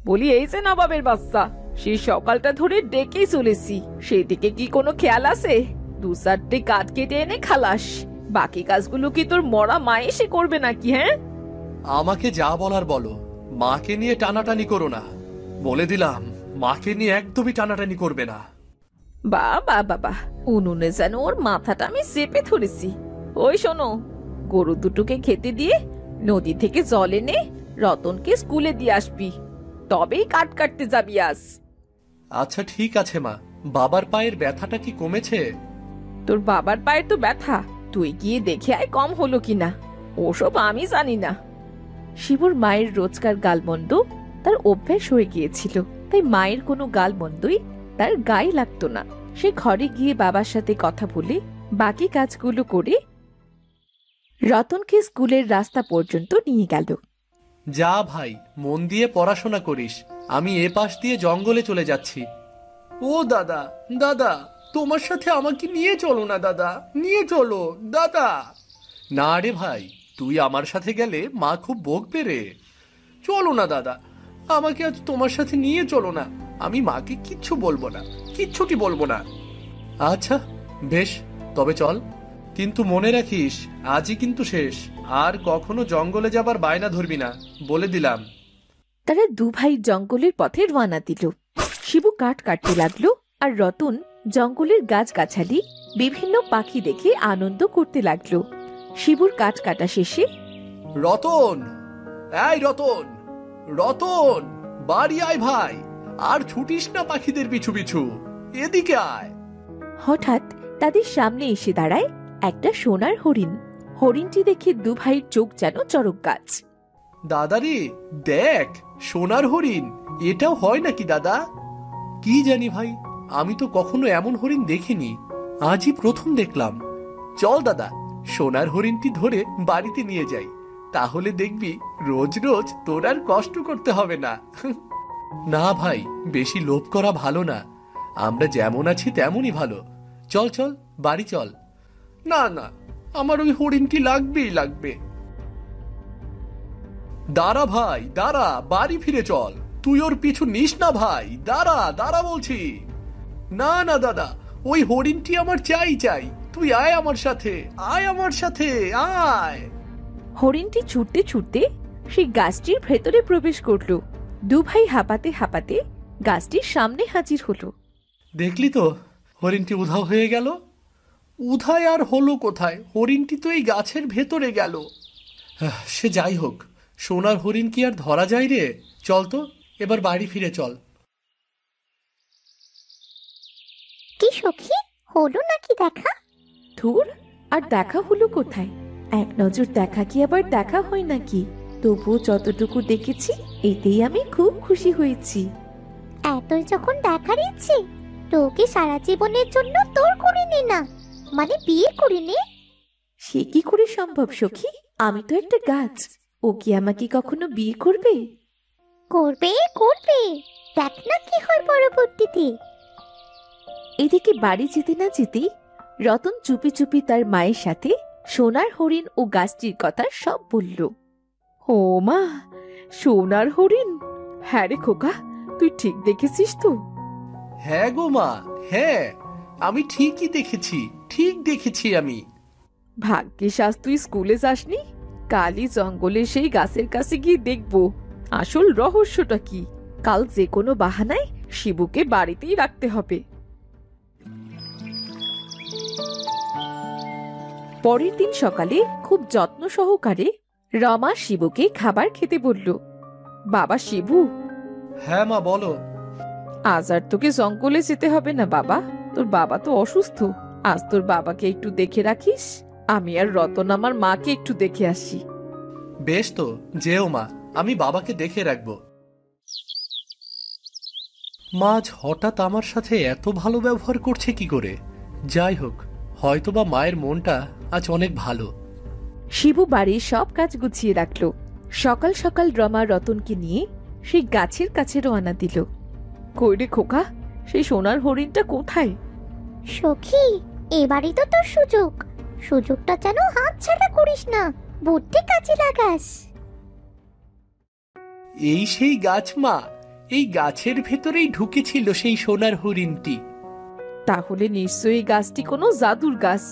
বলি এই যে নবাবের বাচ্চা, সেই সকালটা ধরে ডেকেই চলেছি, সেদিকে কি কোনো খেয়াল আছে? 2-4টে কাঠ কেটে এনে খালাস, বাকি কাজগুলো কি তোর মরা মা এসে করবে নাকি? হ্যাঁ, আমাকে যা বলার বলো, মাকে নিয়ে টানাটানি করো না। বলে দিলাম, মাকে নিয়ে একদমই টানাটানি করবে না। বাবা বাবা, উনুনে যেন ওর মাথাটা আমি চেপে ধরেছি। ওই শোনো, গরু দুটোকে খেতে দিয়ে নদী থেকে জল এনে রতনকে স্কুলে দিয়ে আসবি, তবেই কাঠ কাটতে যাবি আজ। আচ্ছা ঠিক আছে মা, বাবার পায়ের ব্যথাটা কি কমেছে? তোর বাবার পায়ের তো ব্যথা, তুই গিয়ে দেখে আয় কম হলো কিনা, ওসব আমি জানি না। শিবুর মায়ের রোজকার গালমন্দ তার অভ্যাস হয়ে গিয়েছিল, তাই মায়ের কোনো গালমন্দই তার গায়ে লাগতো না। সে ঘরে গিয়ে বাবার সাথে কথা বলে বাকি কাজগুলো করে রতনকে স্কুলের রাস্তা পর্যন্ত নিয়ে গেল। যা ভাই, মন দিয়ে পড়াশোনা করিস, আমি এ পাশ দিয়ে জঙ্গলে চলে যাচ্ছি। ও দাদা, দাদা তোমার সাথে আমাকে নিয়ে চলো না দাদা, নিয়ে চলো দাদা। না রে ভাই, তুই আমার সাথে গেলে মা খুব বকবে রে। চলো না দাদা, আমাকে আজ তোমার সাথে নিয়ে চলো না, আমি মাকে কিচ্ছু বলবো না, কিচ্ছুটি বলবো না। আচ্ছা বেশ, তবে চল, কিন্তু মনে রাখিস আজই কিন্তু শেষ, আর কখনো জঙ্গলে যাবার বায়না ধরবি না, বলে দিলাম। তারা দু ভাই জঙ্গলের পথে রওনা দিল। শিবু কাঠ কাটতে লাগলো, আর রতন জঙ্গলের গাছগাছালি বিভিন্ন পাখি দেখে আনন্দ করতে লাগলো। শিবুর কাঠ কাটা শেষে রতন, এই রতন, রতন, বাড়ি আয় ভাই, আর ছুটিস না পাখিদের পিছু পিছু, এদিকে আয়। হঠাৎ তাদের সামনে এসে দাঁড়ায় একটা সোনার হরিণ। হরিণটি দেখে দু ভাইয়ের চোখ যেন চড়ক গাছ। দাদারে দেখ, সোনার হরিণ, এটাও হয় নাকি দাদা? কি জানি ভাই, আমি তো কখনো এমন হরিণ দেখিনি, আজই প্রথম দেখলাম। চল দাদা, সোনার হরিণটি ধরে বাড়িতে নিয়ে যাই, তাহলে দেখবি রোজ রোজ তোর আর কষ্ট করতে হবে না। না ভাই, বেশি লোভ করা ভালো না, আমরা যেমন আছি তেমনই ভালো। চল চল, বাড়ি চল। না না, আমার ওই হরিণটি লাগবেই লাগবে। দাঁড়া ভাই দাঁড়া, বাড়ি ফিরে চল। তুই ওর পিছু নিস না ভাই, দাঁড়া দাঁড়া বলছি। না না দাদা, ওই হরিণটি আমার চাই চাই। তুই আয় আমার সাথে, আয় আমার সাথে, আয়। হরিণটি ছুটতে ছুটতে সেই গাছটির ভেতরে প্রবেশ করলো। দু ভাই হাঁপাতে হাঁপাতে গাছটির সামনে হাজির হলো। দেখলি তো, হরিণটি উধাও হয়ে গেল। উধায় আর হলো কোথায়, হরিণটি তো এই গাছের ভেতরে গেল। সে যাই হোক, সোনার হরিণ কি আর ধরা যায় রে? চল তো এবার বাড়ি ফিরে চল। কি সখী, হলো নাকি দেখা? ধুর, আর দেখা হলো কোথায়? এক নজর দেখা কি আবার দেখা হয় নাকি? তবুও যতটুকু দেখেছি এতেই আমি খুব খুশি হয়েছি। এতই যখন দেখার ইচ্ছে, তোকে সারা জীবনের জন্য তোর করে নে না, মানে বিয়ে করে নে। সে কি করে সম্ভব সখী? আমি তো একটা গাছ, ও কি আমাকে কখনো বিয়ে করবে? করবে করবে, দেখ না কি হয় পরবর্তীতে। এদিকে বাড়ি যেতে না যেতেই রতন চুপি চুপি তার মায়ের সাথে সোনার হরিণ ও গাছটির কথা সব বলল। ও মা, সোনার হরিণ? হ্যাঁ রে খোকা, তুই ঠিক দেখেছিস তো? হ্যাঁ গো মা, হ্যাঁ আমি ঠিকই দেখেছি, ঠিক দেখেছি আমি। ভাগ্যিস আজ তুই স্কুলে যাসনি, কালই জঙ্গলে সেই গাছের কাছে গিয়ে দেখবো আসল রহস্যটা কি। কাল যে কোনো বাহানায় শিবুকে বাড়িতেই রাখতে হবে। পরের দিন সকালে খুব যত্ন সহকারে রমা শিবুকে খাবার খেতে বলল। বাবা শিবু, হ্যাঁ মা বলো। আজ আর তোকে জঙ্গলে যেতে হবে না বাবা, তোর বাবা তো অসুস্থ। আজ তোর বাবাকে একটু দেখে রাখিস, আমি আর রতন আমার মাকে একটু দেখে আসি। বেশ তো, যেও মা, আমি বাবাকে দেখে রাখবো। মা আজ হঠাৎ আমার সাথে এত ভালো ব্যবহার করছে কি করে? যাই হোক, হয়তোবা মায়ের মনটা আজ অনেক ভালো। শিবু বাড়ির সব কাজ গুছিয়ে রাখল। সকাল সকাল রমা রতনকে নিয়ে সেই গাছের কাছে রওনা দিল। কই রে খোকা, সেই সোনার হরিণটা কোথায়? সখী, এবারই তো তোর সুযোগ, সুযোগটা যেন হাত ছাড়া করিস না, বুদ্ধি কাজে লাগাস। এই সেই গাছ মা, এই গাছের ভেতরেই ঢুকেছিল সেই সোনার হরিণটি। তাহলে নিশ্চয়ই গাছটি কোনো জাদুর গাছ।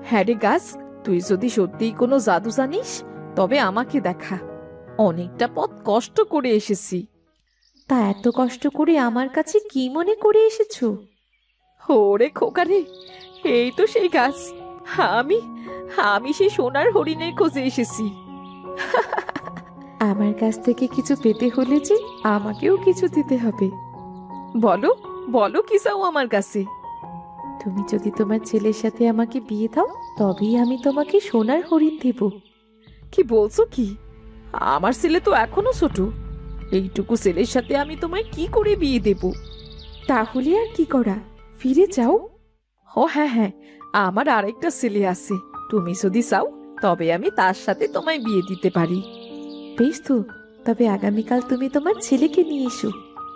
হ্যাঁ রে গাছ, তুই যদি সত্যিই কোনো জাদু জানিস তবে আমাকে দেখা। অনেকটা পথ কষ্ট করে এসেছি। তা এত কষ্ট করে আমার কাছে কি মনে করে এসেছো? ওরে খোকা রে, এই তো সেই গাছ। আমি আমি সেই সোনার হরিণের খোঁজে এসেছি। আমার কাছ থেকে কিছু পেতে হলে যে আমাকেও কিছু দিতে হবে। বলো বলো, কি চাও আমার কাছে? তুমি যদি তোমার ছেলের সাথে আমাকে বিয়ে দাও তবেই আমি তোমাকে সোনার হরিণ দেব। কি বলছো কি? আমার ছেলে তো এখনো ছোট, এইটুকু ছেলের সাথে আমি তোমায় কি করে বিয়ে দেব? তাহলে আর কি করা, ফিরে যাও। ও হ্যাঁ হ্যাঁ, আমার আরেকটা ছেলে আছে, তুমি যদি চাও তবে আমি তার সাথে তোমায় বিয়ে দিতে পারি। বেশ তো, তবে আগামীকাল তুমি তোমার ছেলেকে নিয়ে এসো।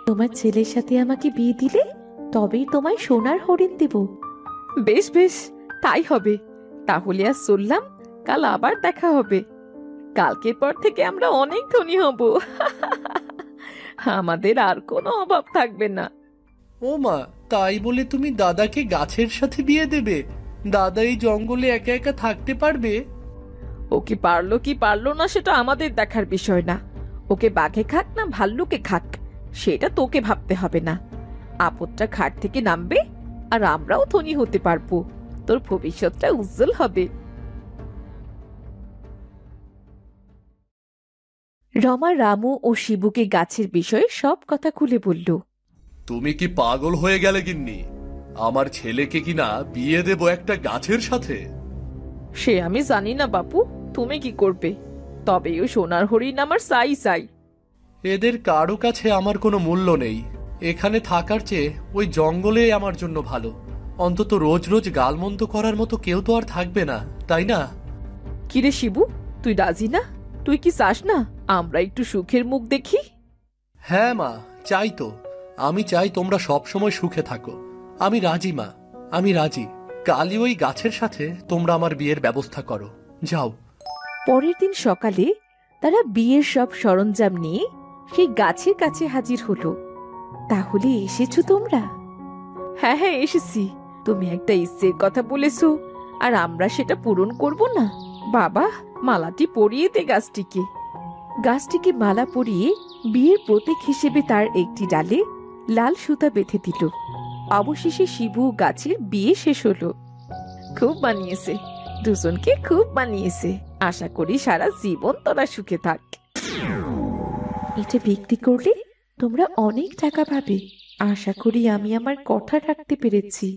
তোমার ছেলের সাথে আমাকে বিয়ে দিলে তবেই তোমায় সোনার হরিণ দেব। বেশ বেশ, তাই হবে। তাহলে আজ চললাম, কাল আবার দেখা হবে। কালকের পর থেকে আমরা অনেক ধনী হব। আমাদের আর কোনো অভাব থাকবে না। ও মা, তাই বলে তুমি দাদাকে গাছের সাথে বিয়ে দেবে? দাদা এই জঙ্গলে একা একা থাকতে পারবে? ও কি পারলো কি পারলো না সেটা আমাদের দেখার বিষয় না। ওকে বাঘে খাক না ভাল্লুকে খাক সেটা তোকে ভাবতে হবে না। আপদটা ঘাট থেকে নামবে আর আমরাও ধনী হতে পারবো। তোর ভবিষ্যৎটা উজ্জ্বল হবে। রমা রামু ও শিবুকে গাছের বিষয়ে সব কথা খুলে বলল। তুমি কি পাগল হয়ে গেলে গিন্নি? আমার ছেলেকে কিনা বিয়ে দেব একটা গাছের সাথে? সে আমি জানি না বাপু, তুমি কি করবে? তবে ওই সোনার হরিণ আমার চাই চাই। এদের কারো কাছে আমার কোনো মূল্য নেই। এখানে থাকার চেয়ে ওই জঙ্গলে আমার জন্য ভালো। অন্তত রোজ রোজ গালমন্দ করার মতো কেউ তো আর থাকবে না, তাই না? কিরে শিবু, তুই রাজি না? তুই কি চাস না আমরা একটু সুখের মুখ দেখি? হ্যাঁ মা, চাই তো। আমি চাই তোমরা সব সময় সুখে থাকো। আমি রাজি মা, আমি রাজি। কালই ওই গাছের সাথে তোমরা আমার বিয়ের ব্যবস্থা করো, যাও। পরের দিন সকালে তারা বিয়ের সব সরঞ্জাম নিয়ে সেই গাছের কাছে হাজির হলো। তাহলে এসেছো তোমরা? হ্যাঁ হ্যাঁ এসেছি। তুমি একটা ইচ্ছের কথা বলেছো, আর আমরা সেটা পূরণ করব না? বাবা, মালাটি পরিয়ে দে গাছটিকে। গাছটিকে মালা পরিয়ে বিয়ের প্রতীক হিসেবে তার একটি ডালে লাল সুতা বেঁধে দিল। অবশেষে শিবু গাছের বিয়ে শেষ হলো। খুব মানিয়েছে, দুজনকে খুব মানিয়েছে। আশা করি সারা জীবন তোরা সুখে থাক। এটা বিক্রি করলে তোমরা অনেক টাকা পাবে। আশা করি আমি আমার কথা রাখতে পেরেছি।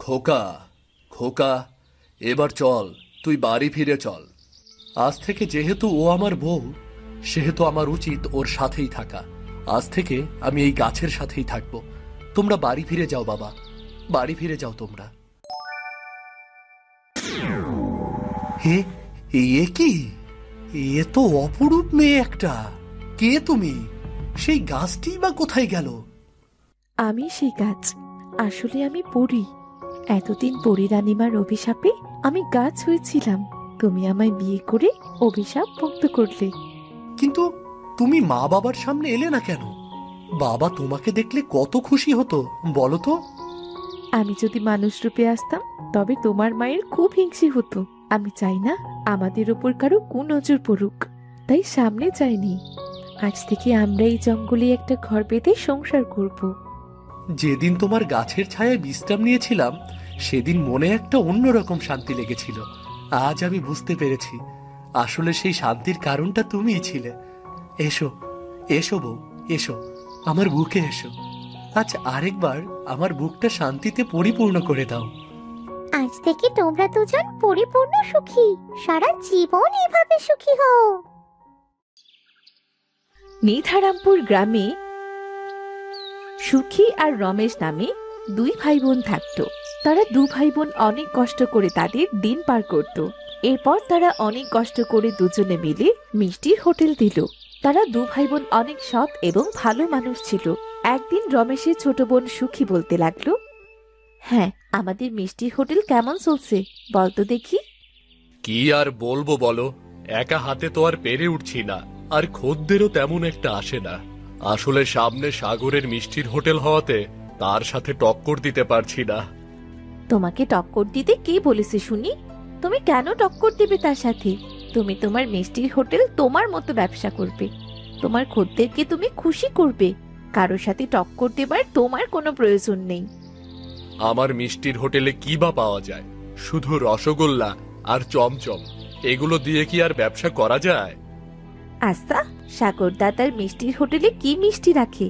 খোকা, খোকা, এবার চল, তুই বাড়ি ফিরে চল। আজ থেকে যেহেতু ও আমার বউ, সেহেতু আমার উচিত ওর সাথেই থাকা। আজ থেকে আমি এই গাছের সাথেই থাকবো। তোমরা বাড়ি ফিরে যাও বাবা, বাড়ি ফিরে যাও তোমরা। হে, এ কি? এ তো অপরূপ মেয়ে একটা। কে তুমি? সেই গাছটি বা কোথায় গেল? আমি সেই গাছ। আসলে আমি পড়ি। এতদিন পরী রানীমার অভিশাপে আমি গাছ হয়েছিলাম। তুমি আমায় বিয়ে করে অভিশাপ মুক্ত করলে। কিন্তু তুমি মা বাবার সামনে এলে না কেন? বাবা তোমাকে দেখলে কত খুশি হতো বলো তো। আমি যদি মানুষ রূপে আসতাম তবে তোমার মায়ের খুব হিংসে হতো। আমি চাই না আমাদের ওপর কারো কুনজর পড়ুক, তাই সামনে যাইনি। আজ থেকে আমরা এই জঙ্গলে একটা ঘর বেঁধে সংসার করব। যেদিন তোমার গাছের ছায়ায় বিশ্রাম নিয়েছিলাম, সেদিন মনে একটা অন্যরকম শান্তি লেগেছিল। আজ আমি বুঝতে পেরেছি, আসলে সেই শান্তির কারণটা তুমিই ছিলে। এসো, এসো বউ, এসো আমার বুকে এসো। আজ আরেকবার আমার বুকটা শান্তিতে পরিপূর্ণ করে দাও। আজ থেকে তোমরা দুজন পরিপূর্ণ সুখী। সারা জীবন এভাবে সুখী হও। নিধারামপুর গ্রামে সুখী আর রমেশ নামে দুই ভাই বোন থাকত। তারা দু ভাই বোন অনেক কষ্ট করে তাদের দিন পার করত। এরপর তারা অনেক কষ্ট করে দুজনে মিলে মিষ্টির হোটেল দিল। তারা দু ভাই বোন অনেক সৎ এবং ভালো মানুষ ছিল। একদিন রমেশের ছোট বোন সুখী বলতে লাগলো, হ্যাঁ, আমাদের মিষ্টির হোটেল কেমন চলছে বলতো দেখি। কি আর বলবো বলো, একা হাতে তো আর পেরে উঠছি না, আর খদ্দেরও তেমন একটা আসে না। আসলে সামনে সাগরের মিষ্টির হোটেল হওয়াতে তার সাথে টক্কর দিতে পারছি না। তোমাকে টক্কর দিতে কে বলেছে শুনি? তুমি কেন টক্কর দেবে তার সাথে? তুমি তোমার মিষ্টির হোটেল তোমার মতো ব্যবসা করবে, তোমার খদ্দেরকে তুমি খুশি করবে। কারোর সাথে টক্কর দেবার তোমার কোনো প্রয়োজন নেই। আমার মিষ্টির হোটেলে কি বা পাওয়া যায়? শুধু রসগোল্লা আর চমচম, এগুলো দিয়ে কি আর ব্যবসা করা যায়? আচ্ছা, সাগরদা তার মিষ্টির হোটেলে কি মিষ্টি রাখে?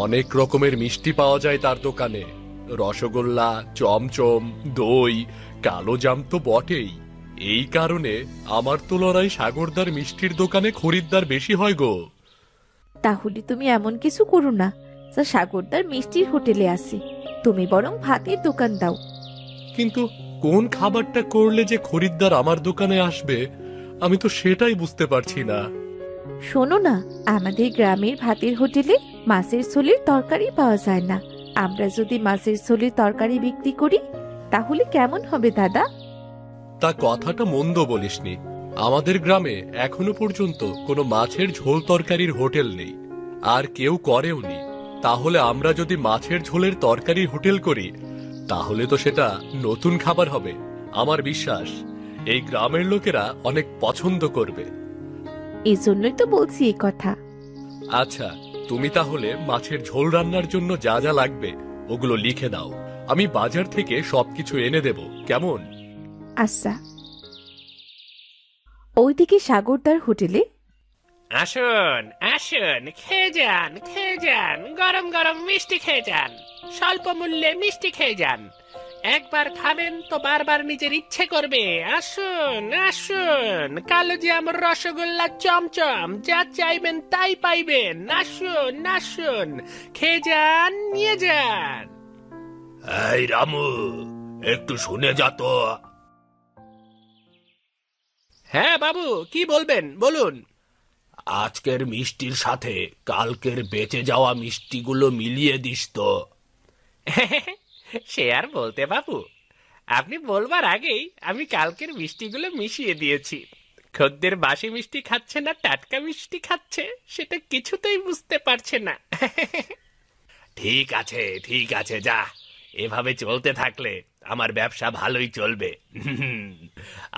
অনেক রকমের মিষ্টি পাওয়া যায় তার দোকানে। রসগোল্লা, চমচম, দই, কালো জাম তো বটেই। এই কারণে আমার তুলনায় সাগরদার মিষ্টির দোকানে খরিদ্দার বেশি হয় গো। তাহলে তুমি এমন কিছু করো না যা সাগরদার মিষ্টির হোটেলে আসে। তুমি বরং ভাতের দোকান দাও। কিন্তু কোন খাবারটা করলে যে খরিদ্দার আমার দোকানে আসবে, আমি তো সেটাই বুঝতে পারছি না। শোনো না, আমাদের গ্রামের ভাতের হোটেলে মাছের ঝোলের তরকারি পাওয়া যায় না। আমরা যদি মাছের ঝোলের তরকারি বিক্রি করি তাহলে কেমন হবে দাদা? তা কথাটা মন্দ বলিসনি। আমাদের গ্রামে এখনো পর্যন্ত কোনো মাছের ঝোল তরকারির হোটেল নেই, আর কেউ করেও নি। তাহলে আমরা যদি মাছের ঝোলের তরকারির হোটেল করি, তাহলে তো সেটা নতুন খাবার হবে। আমার বিশ্বাস এই গ্রামের লোকেরা অনেক পছন্দ করবে। এই জন্যই তো বলছি এই কথা। আচ্ছা, তুমি তাহলে মাছের ঝোল রান্নার জন্য যা যা লাগবে ওগুলো লিখে দাও। আমি বাজার থেকে সবকিছু এনে দেব, কেমন? আচ্ছা। ওইদিকে সাগরদার হোটেলে আসুন আসুন, খেয়ে যান খেয়ে যান, গরম গরম মিষ্টি খেয়ে যান, স্বল্প মূল্যে মিষ্টি খেয়ে যান। একবার খাবেন তো বারবার নিজের ইচ্ছে করবে। আসুন আসুন, কালো জাম, রসগোল্লা, চমচম, যা চাইবেন তাই পাইবেন। আসুন আসুন, খেয়ে যান, নিয়ে যান। এই রামু, একটু শুনে যা তো। হ্যাঁ বাবু, কি বলবেন বলুন। আজকের মিষ্টির সাথে কালকের বেঁচে যাওয়া মিষ্টিগুলো মিলিয়ে দিস তো। সে আর বলতে বাবু, আপনি বলবার আগেই আমি কালকের মিষ্টিগুলো মিশিয়ে দিয়েছি। খদ্দের বাসি মিষ্টি খাচ্ছে না টাটকা মিষ্টি খাচ্ছে সেটা কিছুতেই বুঝতে পারছে না। ঠিক আছে ঠিক আছে, যা এভাবে চলতে থাকলে আমার ব্যবসা ভালোই চলবে,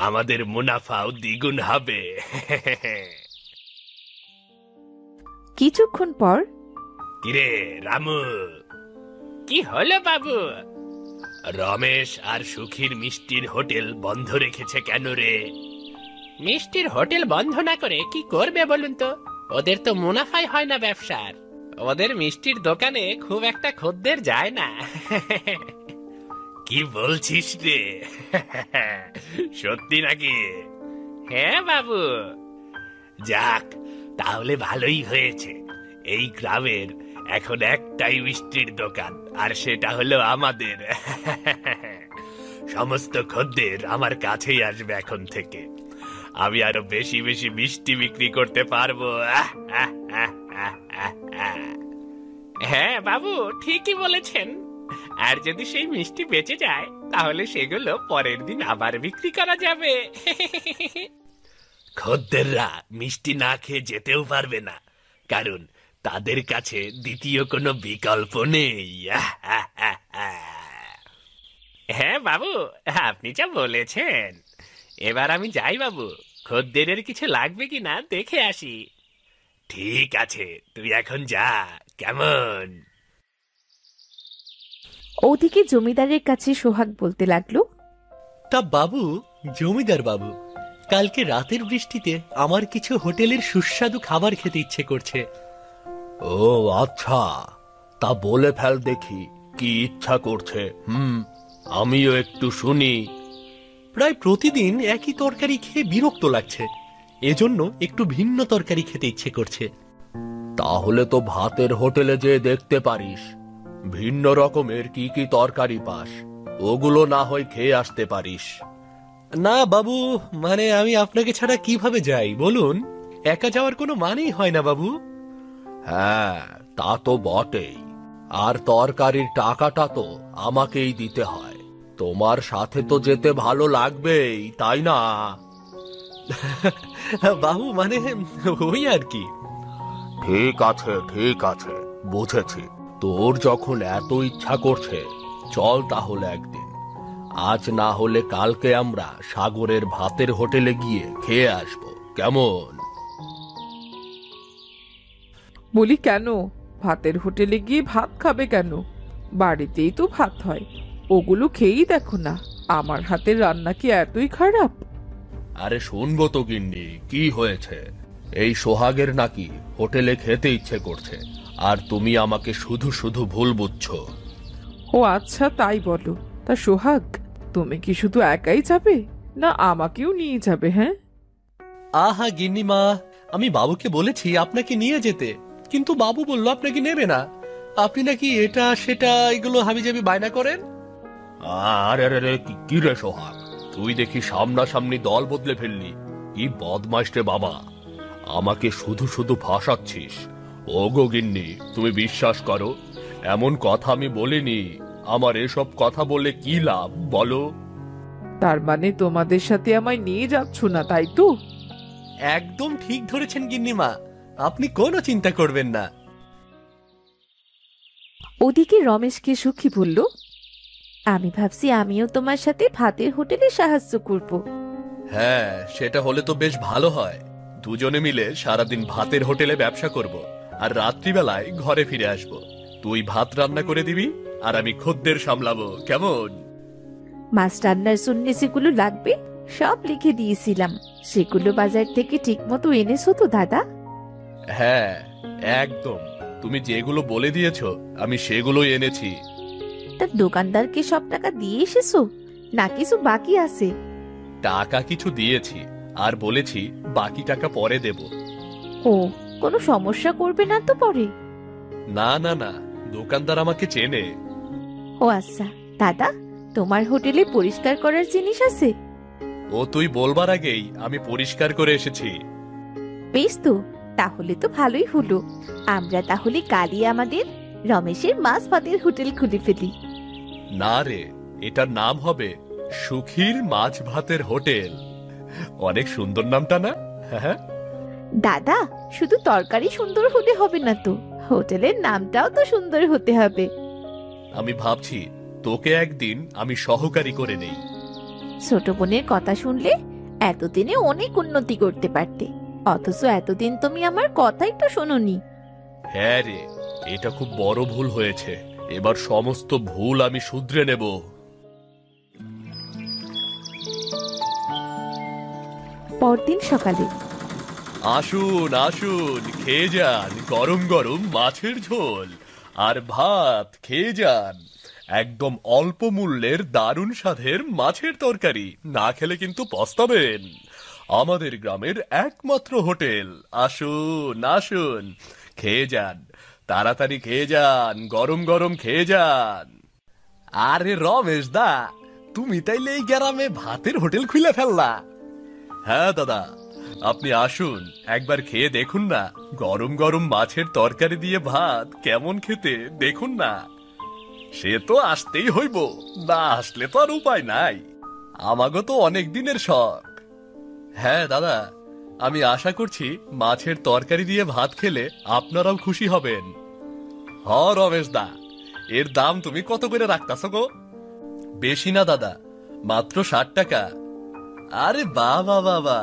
আমাদের মুনাফাও দ্বিগুণ হবে। কিছুক্ষণ পর কিরে রামু, কি হলো বাবু? রমেশ আর সুখীর মিষ্টির হোটেল বন্ধ রেখেছে কেন রে? মিষ্টির হোটেল বন্ধ না করে কি করবে বলুন তো? ওদের তো মুনাফাই হয় না ব্যবসার। ওদের মিষ্টির দোকানে খুব একটা খদ্দের যায় না। কি বলছিস রে? সত্যি নাকি? হ্যাঁ বাবু। যাক, তাহলে ভালোই হয়েছে। এই গ্রামের এখন একটাই মিষ্টির দোকান, আর সেটা হলো আমাদের। সমস্ত খদ্দের আমার কাছেই আসবে এখন থেকে। আমি আরো বেশি বেশি মিষ্টি বিক্রি করতে পারবো। হ্যাঁ বাবু, ঠিকই বলেছেন। আর যদি সেই মিষ্টি বেঁচে যায় তাহলে সেগুলো পরের দিন আবার বিক্রি করা যাবে। খদ্দেররা মিষ্টি না খেয়ে যেতেও পারবে না, কারণ তাদের কাছে দ্বিতীয় কোনো বিকল্প নেই। হ্যাঁ বাবু, আপনি যা বলেছেন। এবার আমি যাই বাবু, খদ্দেরের কিছু লাগবে কিনা দেখে আসি। ঠিক আছে, তুই এখন যা, কেমন? ওদিকে জমিদারের কাছে সোহাগ বলতে লাগলো, তা বাবু, জমিদার বাবু, কালকে রাতের বৃষ্টিতে আমার কিছু হোটেলের সুস্বাদু খাবার খেতে ইচ্ছে করছে। ও আচ্ছা, তা বলে ফেল দেখি কি ইচ্ছা করছে। আমিও একটু শুনি। প্রায় প্রতিদিন একই তরকারি খেয়ে বিরক্ত লাগছে, এজন্য একটু ভিন্ন তরকারি খেতে ইচ্ছে করছে। তাহলে তো ভাতের হোটেলে যেয়ে দেখতে পারিস ভিন্ন রকমের কি কি তরকারি পাস, ওগুলো না হয় খেয়ে আসতে পারিস। না বাবু, মানে আমি আপনাকে ছাড়া কিভাবে যাই বলুন? একা যাওয়ার কোনো মানেই হয় না বাবু। হ্যাঁ, তা তো বটেই। আর তরকারির টাকাটা তো আমাকেই দিতে হয়। তোমার সাথে তো যেতে ভালো লাগবেই, তাই না? বাবু মানে ওই আর কি। ঠিক আছে ঠিক আছে, বুঝেছি। তোর যখন এত ইচ্ছা করছে, চল তাহলে একদিন। আজ না হলে কালকে আমরা সাগরের ভাতের হোটেলে গিয়ে খেয়ে আসবো, কেমন? বলি কেন, ভাতের হোটেলে গিয়ে ভাত খাবে কেন? বাড়িতেই তো ভাত হয়, ওগুলো খেয়েই দেখো না। আমার হাতের রান্না কি এতই খারাপ? আরে শুনবো তো গিন্নি, কি হয়েছে? এই সোহাগের নাকি হোটেলে খেতে ইচ্ছে করছে, আর তুমি আমাকে শুধু শুধু ভুল বুঝছো। ও আচ্ছা, তাই বলো। তা সোহাগ, তুমি কি শুধু একাই যাবে, না আমাকেও নিয়ে যাবে? হ্যাঁ। আহা গিন্নিমা, আমি বাবুকে বলেছি আপনাকে নিয়ে যেতে, কিন্তু বাবু বলল আপনাকে নেবে না। আপনি নাকি এটা সেটা এগুলো হাবিজাবি বায়না করেন। আরে রে, কি রে সোহাগ, তুই দেখি সামনাসামনি দল বদলে ফেললি। কি বদমাইশ রে বাবা, আমাকে শুধু শুধু ফাঁসাচ্ছিস। ওগো গিন্নি, তুমি বিশ্বাস করো, এমন কথা আমি বলিনি। আমার এসব কথা বলে কি লাভ বলো? তার মানে তোমাদের সাথে আমায় নিয়ে যাচ্ছ না, তাই তো? একদম ঠিক ধরেছেন গিন্নিমা, আপনি কোনো চিন্তা করবেন না। ওদিকে রমেশকে সুখী বলল, আমি ভাবছি আমিও তোমার সাথে ভাতের হোটেলে সাহায্য করব। হ্যাঁ, সেটা হলে তো বেশ ভালো হয়। দুজনে মিলে সারাদিন ভাতের হোটেলে ব্যবসা করব, আর রাত্রিবেলায় ঘরে ফিরে আসব। তুই ভাত রান্না করে দিবি, আর আমি খদ্দের সামলাবো, কেমন? মাছ রান্নার জন্য যেগুলো লাগবে সব লিখে দিয়েছিলাম, সেগুলো বাজার থেকে ঠিক মতো এনেছো তো দাদা? হ্যাঁ একদম, তুমি যেগুলো বলে দিয়েছো আমি সেগুলোই এনেছি। তা দোকানদারকে সব টাকা দিয়ে এসেছো, না কিছু বাকি আছে? টাকা কিছু দিয়েছি, আর বলেছি বাকি টাকা পরে দেব। ও, কোনো সমস্যা করবে না তো পরে? না না না, দোকানদার আমাকে চেনে। ও আচ্ছা দাদা, তোমার হোটেলে পরিষ্কার করার জিনিস আছে? ও তুই বলবার আগেই আমি পরিষ্কার করে এসেছি। বেশ তো, তাহলে তো ভালোই হলো। আমরা তাহলে কালই আমাদের রমেশের মাছ ভাতের হোটেল খুলে ফেলি। না রে, এটার নাম হবে সুখীর মাছ ভাতের হোটেল, অনেক সুন্দর নামটা না? হ্যাঁ, দাদা, শুধু তরকারি সুন্দর হলে হবে না তো, হোটেলের নামটাও তো সুন্দর হতে হবে। আমি ভাবছি তোকে একদিন আমি সহকারী করে নেই। ছোট বোনের কথা শুনলে এতদিনে অনেক উন্নতি করতে পারতে, অথচ এতদিন তুমি আমার কথাই তো শোনোনি। হ্যাঁ রে, এটা খুব বড় ভুল হয়েছে, এবার সমস্ত ভুল আমি শুধরে নেব। পরদিন সকালে আসুন আসুন, খেয়ে যান গরম গরম মাছের ঝোল আর ভাত, খেয়ে যান একদম অল্প মূল্যের দারুণ স্বাদের মাছের তরকারি, না খেলে কিন্তু পস্তাবেন। আমাদের গ্রামের একমাত্র হোটেল, আসুন আসুন, খেয়ে যান, তাড়াতাড়ি খেয়ে যান, গরম গরম খেয়ে যান। আরে রমেশ দা, তুমি তাইলে এই গ্রামে ভাতের হোটেল খুলে ফেললা? হ্যাঁ দাদা, আপনি আসুন, একবার খেয়ে দেখুন না, গরম গরম মাছের তরকারি দিয়ে ভাত কেমন খেতে দেখুন না। সে তো আসতেই হইব, না আসলে তো আর উপায় নাই, আমাগো তো অনেক দিনের শখ। হ্যাঁ দাদা, আমি আশা করছি মাছের তরকারি দিয়ে ভাত খেলে আপনারাও খুশি হবেন। হ রমেশ দা, এর দাম তুমি কত করে রাখতাছ গো? বেশি না দাদা, মাত্র 60 টাকা। আরে বাবা বাবা,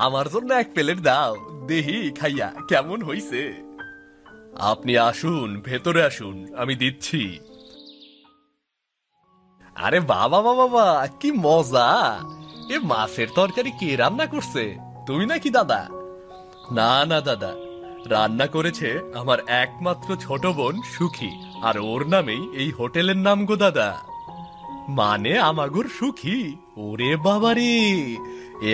আমার জন্য এক প্লেট দাও, দেহি খাইয়া কেমন হইছে। আপনি আসুন, ভেতরে আসুন, আমি দিচ্ছি। আরে বাবা বাবা বাবা, কি মজা! এ মাছের তরকারি কে রান্না করছে, তুমি নাকি দাদা? না না দাদা, রান্না করেছে আমার একমাত্র ছোট বোন সুখী, আর ওর নামেই এই হোটেলের নাম গো দাদা। মানে আমাগুর সুখী? ওরে বাবারে,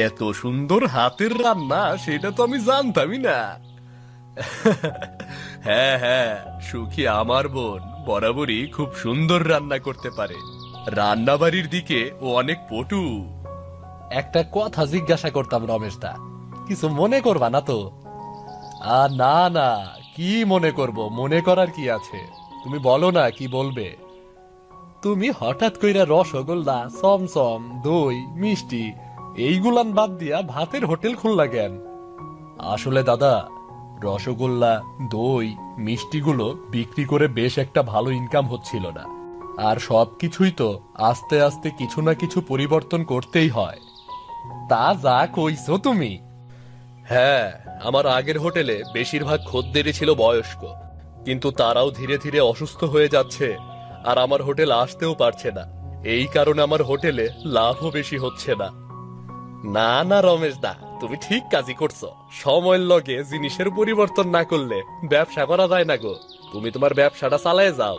এত সুন্দর হাতের রান্না সেটা তো আমি জানতামই না। হ্যাঁ হ্যাঁ, সুখী আমার বোন বরাবরই খুব সুন্দর রান্না করতে পারে, রান্না বাড়ির দিকে ও অনেক পটু। একটা কথা জিজ্ঞাসা করতাম রমেশ দা, কিছু মনে করবা না তো? আর না না, কি মনে করব, মনে করার কি আছে, তুমি বলো না কি বলবে। তুমি হঠাৎ কইরা রসগোল্লা, চমচম, দই, মিষ্টি এইগুলান বাদ দিয়া ভাতের হোটেল খুললা কেন? আসলে দাদা, রসগোল্লা, দই, মিষ্টিগুলো বিক্রি করে বেশ একটা ভালো ইনকাম হচ্ছিল না, আর সবকিছুই তো আস্তে আস্তে কিছু না কিছু পরিবর্তন করতেই হয়। তা যা কইছো তুমি। হ্যাঁ, আমার আগের হোটেলে বেশিরভাগ খদ্দেরই ছিল বয়স্ক, কিন্তু তারাও ধীরে ধীরে অসুস্থ হয়ে যাচ্ছে, আর আমার হোটেল আসতেও পারছে না, এই কারণে আমার হোটেলে লাভও বেশি হচ্ছে না। না না রমেশ দা, তুমি ঠিক কাজই করছো, সময়ের লগে জিনিসের পরিবর্তন না করলে ব্যবসা করা যায় না গো। তুমি তোমার ব্যবসাটা চালায় যাও,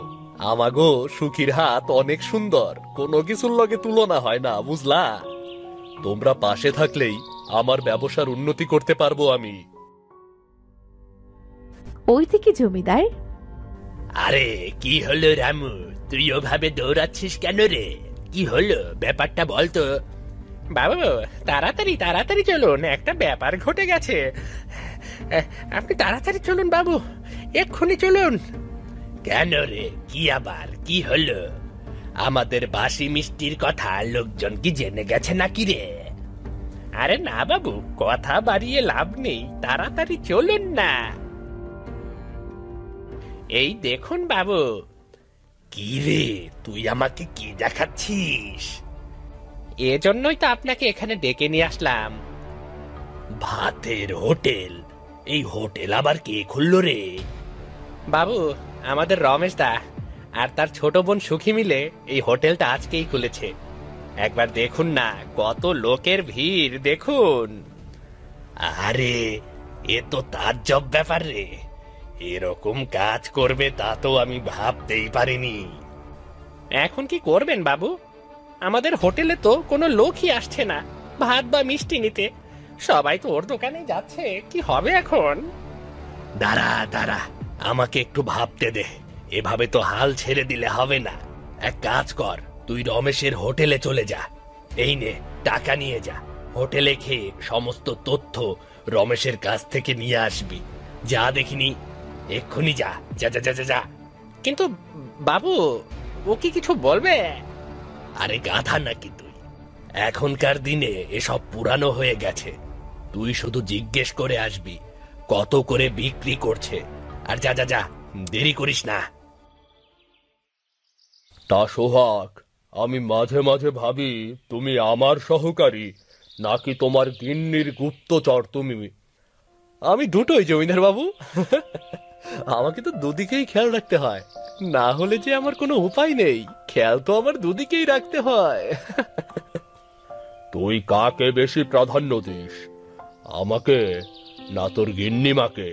আমাগো সুখীর হাত অনেক সুন্দর, কোনো কিছুর লগে তুলনা হয় না, বুঝলা? তোমরা পাশে থাকলেই আমার ব্যবসার উন্নতি করতে পারবো আমি। ওই থেকে জমিদার, আরে কি হলো রামু, তুই ওভাবে দৌড়াচ্ছিস কেন রে? কি হলো, ব্যাপারটা বলতো। বাবু, তাড়াতাড়ি তাড়াতাড়ি চলুন, একটা ব্যাপার ঘটে গেছে। আপনি তাড়াতাড়ি চলুন বাবু, এক্ষুনি চলুন। কেন রে, কি আবার কি হলো? আমাদের বাসি মিষ্টির কথা লোকজন কি জেনে গেছে নাকি রে? আরে না বাবু, কথা বাড়িয়ে লাভ নেই, তাড়াতাড়ি চলুন না। এই দেখুন বাবু। কি রে, তুই আমাকে কি দেখাচ্ছিস? এজন্যই তো আপনাকে এখানে ডেকে নিয়ে আসলাম। ভাতের হোটেল? এই হোটেল আবার কে খুললো রে? বাবু, আমাদের রমেশ দা আর তার ছোট বোন সুখী মিলে এই হোটেলটা আজকেই খুলেছে। একবার দেখুন না, কত লোকের ভিড় দেখুন। আরে এ তো তাজ্জব ব্যাপার রে, এরকম কাজ করবে তা তো আমি ভাবতেই পারিনি। এখন কি করবেন বাবু? আমাদের হোটেলে তো কোনো লোকই আসছে না ভাত বা মিষ্টি নিতে, সবাই তো ওর দোকানে যাচ্ছে, কি হবে এখন? দাঁড়া দাঁড়া, আমাকে একটু ভাবতে দে, এভাবে তো হাল ছেড়ে দিলে হবে না। এক কাজ কর, তুই রমেশের হোটেলে চলে যা, এই নে টাকা নিয়ে যা, হোটেলে খেয়ে সমস্ত তথ্য রমেশের কাছ থেকে নিয়ে আসবি। যা দেখিনি, এক্ষুনি যা যা যা যা যা। কিন্তু বাবু, ও কি কিছু বলবে? আরে গাধা নাকি তুই, এখনকার দিনে এসব পুরানো হয়ে গেছে। তুই শুধু জিজ্ঞেস করে আসবি কত করে বিক্রি করছে, আর যা যা যা, দেরি করিস না। তা সোহাগ, আমি মাঝে মাঝে ভাবি তুমি আমার সহকারী নাকি তোমার গিন্নির গুপ্তচর তুমি। আমি দুটোই জমিদার বাবু। আমাকে তো দুদিকেই খেয়াল রাখতে হয়, না হলে যে আমার কোনো উপায় নেই। খেয়াল তো আমার দুদিকেই রাখতে হয়। তুই কাকে বেশি প্রাধান্য দিস, আমাকে না তোর গিন্নিমাকে?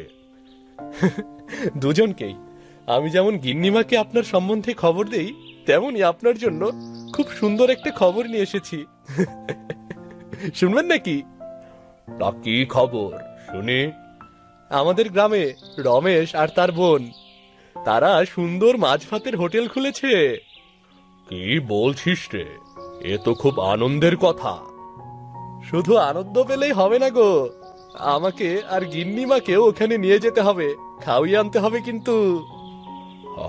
দুজনকেই। আমি যেমন গিন্নিমাকে আপনার সম্বন্ধে খবর দেই, তেমনি আপনার জন্য খুব সুন্দর একটা খবর নিয়ে এসেছি। শুনবেন নাকি? তা কি খবর শুনি? আমাদের গ্রামে রমেশ আর তার বোন, তারা সুন্দর মাছ ভাতের হোটেল খুলেছে। কি বলছিস রে? এ তো খুব আনন্দের কথা। শুধু আনন্দ পেলেই হবে না গো, আমাকে আর গিন্নিমাকেও ওখানে নিয়ে যেতে হবে, খাওয়িয়ে আনতে হবে কিন্তু।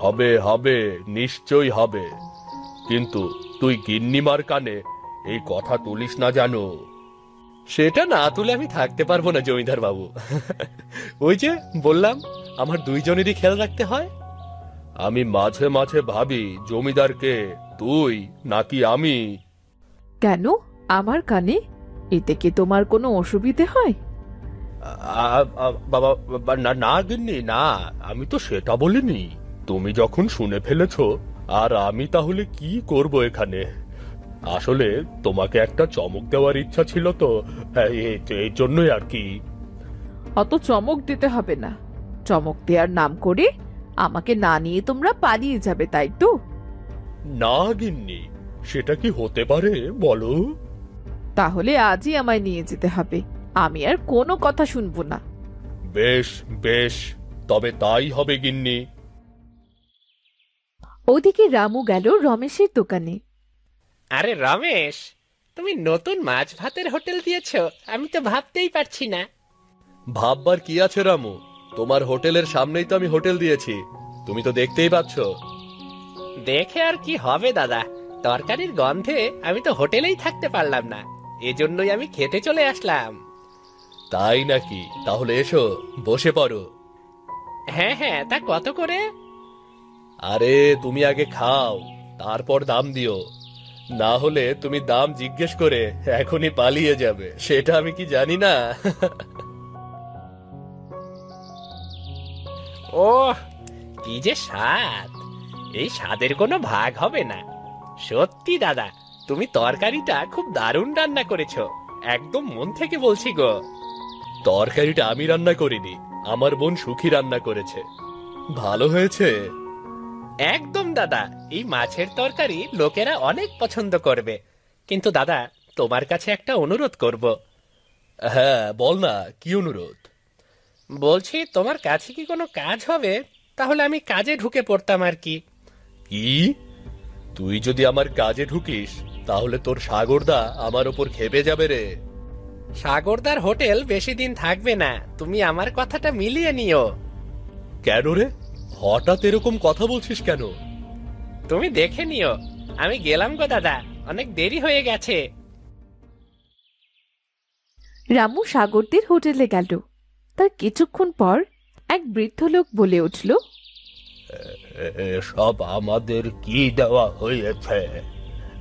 হবে হবে, নিশ্চয়ই হবে, কিন্তু তুই গিন্নিমার কানে এই কথা তুলিস না জানো? সেটা না তুলে আমি থাকতে পারবো না জমিদার বাবু। ওই যে বললাম, আমার দুইজনেরই খেয়াল রাখতে হয়। আমি মাঝে মাঝে ভাবি জমিদারকে তুই নাকি আমি। কেন আমার কানে? এতে কি তোমার কোনো অসুবিধে হয়? বাবা না না গিন্নি, না, আমি তো সেটা বলিনি। তুমি যখন শুনে ফেলেছো, আর আমি তাহলে কি করব এখানে? আসলে তোমাকে একটা চমক দেওয়ার ইচ্ছা ছিল তো, এই জন্যই আর কি। অত চমক দিতে হবে না। চমক দেওয়ার নাম করে আমাকে না নিয়ে তোমরা পালিয়ে যাবে, তাই তো? না গিন্নি, সেটা কি হতে পারে বলো? তাহলে আজই আমায় নিয়ে যেতে হবে, আমি আর কোনো কথা শুনবো না। বেশ বেশ, তবে তাই হবে গিন্নি। ওদিকে রামু গেল রমেশের দোকানে। আরে রমেশ, তুমি নতুন মাছ ভাতের হোটেল দিয়েছো, আমি তো ভাবতেই পারছি না। ভাববার কি আছে রামু? তোমার হোটেলের সামনেই তো আমি হোটেল দিয়েছি, তুমি তো দেখতেই পাচ্ছ। দেখে আর কি হবে দাদা, তরকারির গন্ধে আমি তো হোটেলেই থাকতে পারলাম না, এজন্যই আমি খেতে চলে আসলাম। তাই নাকি? তাহলে এসো, বসে পড়ো। হ্যাঁ হ্যাঁ, তা কত করে? আরে তুমি আগে খাও, তারপর দাম দিও, না হলে তুমি দাম জিজ্ঞেস করে এখনই পালিয়ে যাবে, সেটা আমি কি জানি না? ও কি যে স্বাদ, এই স্বাদের কোনো ভাগ হবে না। সত্যি দাদা, তুমি তরকারিটা খুব দারুণ রান্না করেছো, একদম মন থেকে বলছি গো। তরকারিটা আমি রান্না করিনি, আমার বোন সুখী রান্না করেছে। ভালো হয়েছে? একদম দাদা, এই মাছের তরকারি লোকেরা অনেক পছন্দ করবে। কিন্তু দাদা, তোমার কাছে একটা অনুরোধ করব। হ্যাঁ বল না, কি অনুরোধ? বলছি, তোমার কাছে কি কোনো কাজ হবে? তাহলে আমি কাজে ঢুকে পড়তাম আর কি। কি? তুই যদি আমার কাজে ঢুকিস, তাহলে তোর সাগরদা আমার ওপর খেপে যাবে রে। সাগরদার হোটেল বেশি দিন থাকবে না, তুমি আমার কথাটা মিলিয়ে নিও। কেন রে, হঠাৎ এরকম কথা বলছিস কেন? তুমি দেখে নিও। আমি গেলাম গো দাদা, অনেক দেরি হয়ে গেছে। রামু সাগরদের হোটেলে গেল। তার কিছুক্ষণ পর এক বৃদ্ধ লোক বলে উঠল, সব আমাদের কি দেওয়া হয়েছে?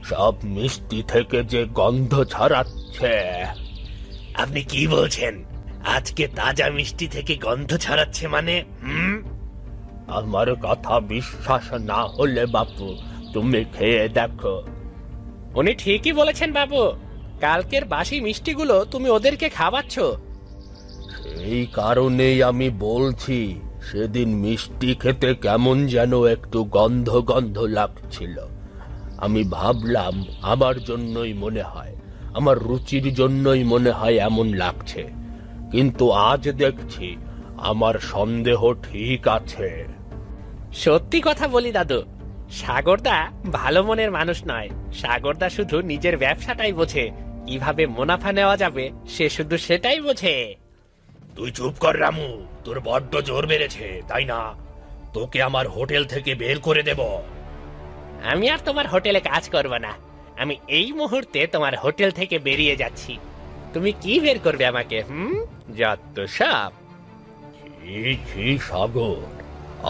সব মিষ্টি থেকে যে গন্ধ ছড়াচ্ছে। আপনি কি বলছেন? আজকে তাজা মিষ্টি থেকে গন্ধ ছড়াচ্ছে মানে? আমার কথা বিশ্বাস না হলে বাপু, তুমি খেয়ে দেখো। উনি ঠিকই বলেছেন বাবু, কালকের বাসি মিষ্টিগুলো তুমি ওদেরকে খাওয়াচ্ছ। এই কারণেই আমি বলছি, সেদিন মিষ্টি খেতে কেমন যেন একটু গন্ধ গন্ধ লাগছিল। আমি ভাবলাম আমার জন্যই মনে হয়, আমার রুচির জন্যই মনে হয় এমন লাগছে, কিন্তু আজ দেখছি আমার সন্দেহ ঠিক আছে। সত্যি কথা বলি দাদু, সাগরদা ভালো মনের মানুষ নয়। সাগরদা শুধু নিজের ব্যবসাটাই বোঝে, কিভাবে মুনাফা নেওয়া যাবে সে শুধু সেটাই বোঝে। তুই চুপ কর রামু, তোর বড্ড জোর বেড়েছে, তাই না? তোকে আমার হোটেল থেকে বের করে দেব। আমি আর তোমার হোটেলে কাজ করব না, আমি এই মুহূর্তে তোমার হোটেল থেকে বেরিয়ে যাচ্ছি। তুমি কি বের করবে আমাকে? যত সব। ছি সাগর,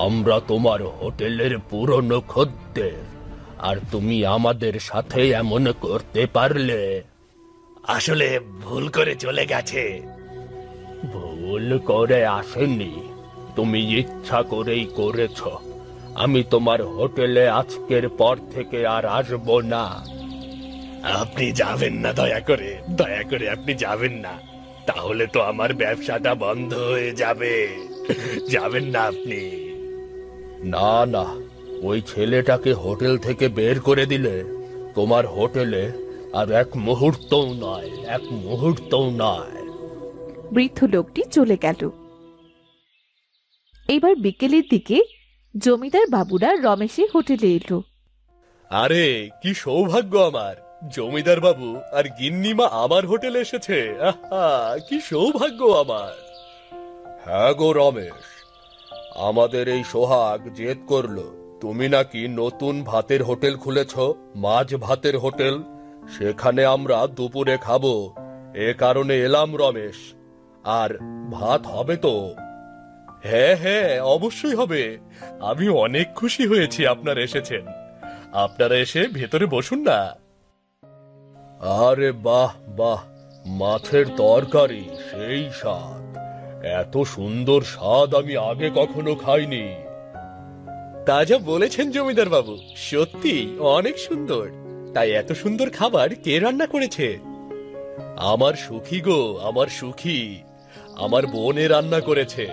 আমরা তোমার হোটেলের পুরনো খদ্দের, আর তুমি আমাদের সাথে এমন করতে পারলে? আসলে ভুল করে চলে গেছে। ভুল করে আসেনি, তুমি ইচ্ছা করেই করেছ। আমি তোমার হোটেলে আজকের পর থেকে আর আসবো না। আপনি যাবেন না, দয়া করে আপনি যাবেন না। তাহলে তো আমার ব্যবসাটা বন্ধ হয়ে যাবে। যাবেন না আপনি। না না, ওই ছেলেটাকে হোটেল থেকে বের করে দিলে তোমার হোটেলে আর এক মুহূর্তও নয়। বৃদ্ধ লোকটি চলে গেল। এবার বিকেলের দিকে জমিদার বাবুরা রমেশের হোটেলে এলো। আরে কি সৌভাগ্য আমার! জমিদার বাবু আর গিন্নিমা আমার হোটেলে এসেছে। আহা, কি সৌভাগ্য আমার! হ্যাঁ গো রমেশ, আমাদের এই সোহাগ জেদ করলো তুমি নাকি নতুন ভাতের হোটেল খুলেছ, মাছ ভাতের হোটেল। সেখানে আমরা দুপুরে খাবো, এ কারণে এলাম রমেশ। আর ভাত হবে তো? হ্যাঁ হ্যাঁ, অবশ্যই হবে। আমি অনেক খুশি হয়েছি আপনারা এসেছেন। আপনারা এসে ভেতরে বসুন না। আরে বাহ বাহ, মাছের তরকারি সেই স্বাদ! এত সুন্দর স্বাদ আমি আগে কখনো খাইনি। তা যা বলেছেন জমিদার বাবু, সত্যি অনেক সুন্দর। তাই এত সুন্দর খাবার কে রান্না করেছে? আমার সুখী গো, আমার সুখী, আমার বোনে রান্না করেছে।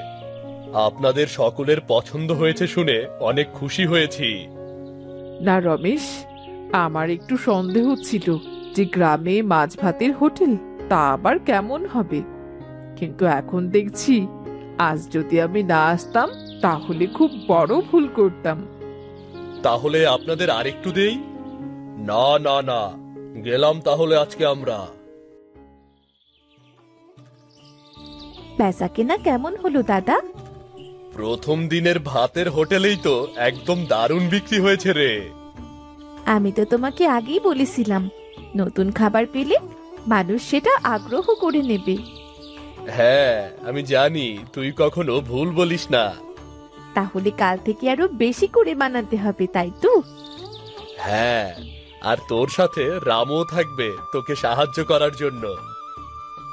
আপনাদের সকলের পছন্দ হয়েছে শুনে অনেক খুশি হয়েছি। না রমেশ, আমার একটু সন্দেহ ছিল যে গ্রামে মাছ ভাতের হোটেল তা আবার কেমন হবে, কিন্তু এখন দেখছি আজ যদি আমি না আসতাম তাহলে খুব বড় ভুল করতাম। তাহলে আপনাদের আরেকটু দেই? না না না, গেলাম তাহলে আজকে আমরা। বেচা কেনা কেমন হলো দাদা? প্রথম দিনের ভাতের হোটেলেই তো একদম দারুণ বিক্রি হয়েছে রে। আমি তো তোমাকে আগেই বলেছিলাম, নতুন খাবার পেলে মানুষ সেটা আগ্রহ করে নেবে। হ্যাঁ আমি জানি, তুই কখনো ভুল বলিস না। তাহলে কাল থেকে আরো বেশি করে বানাতে হবে, তাই তো? হ্যাঁ, আর তোর সাথে রামও থাকবে তোকে সাহায্য করার জন্য।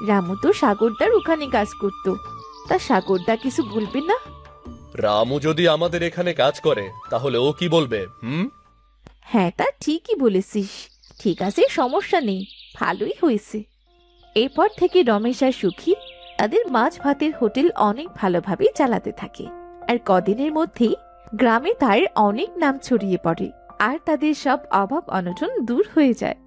রামু তো সাগরদার ওখানে কাজ করতো, তা সাগরদা কিছু বলবে না? রামু যদি আমাদের এখানে কাজ করে তাহলে ও কি বলবে? হ্যাঁ, তা ঠিকই বলেছিস। ঠিক আছে, সমস্যা নেই, ভালোই হয়েছে। এরপর থেকে রমেশ আর সুখী তাদের মাছ ভাতের হোটেল অনেক ভালোভাবে চালাতে থাকে, আর কদিনের মধ্যেই গ্রামে তার অনেক নাম ছড়িয়ে পড়ে, আর তাদের সব অভাব অনটন দূর হয়ে যায়।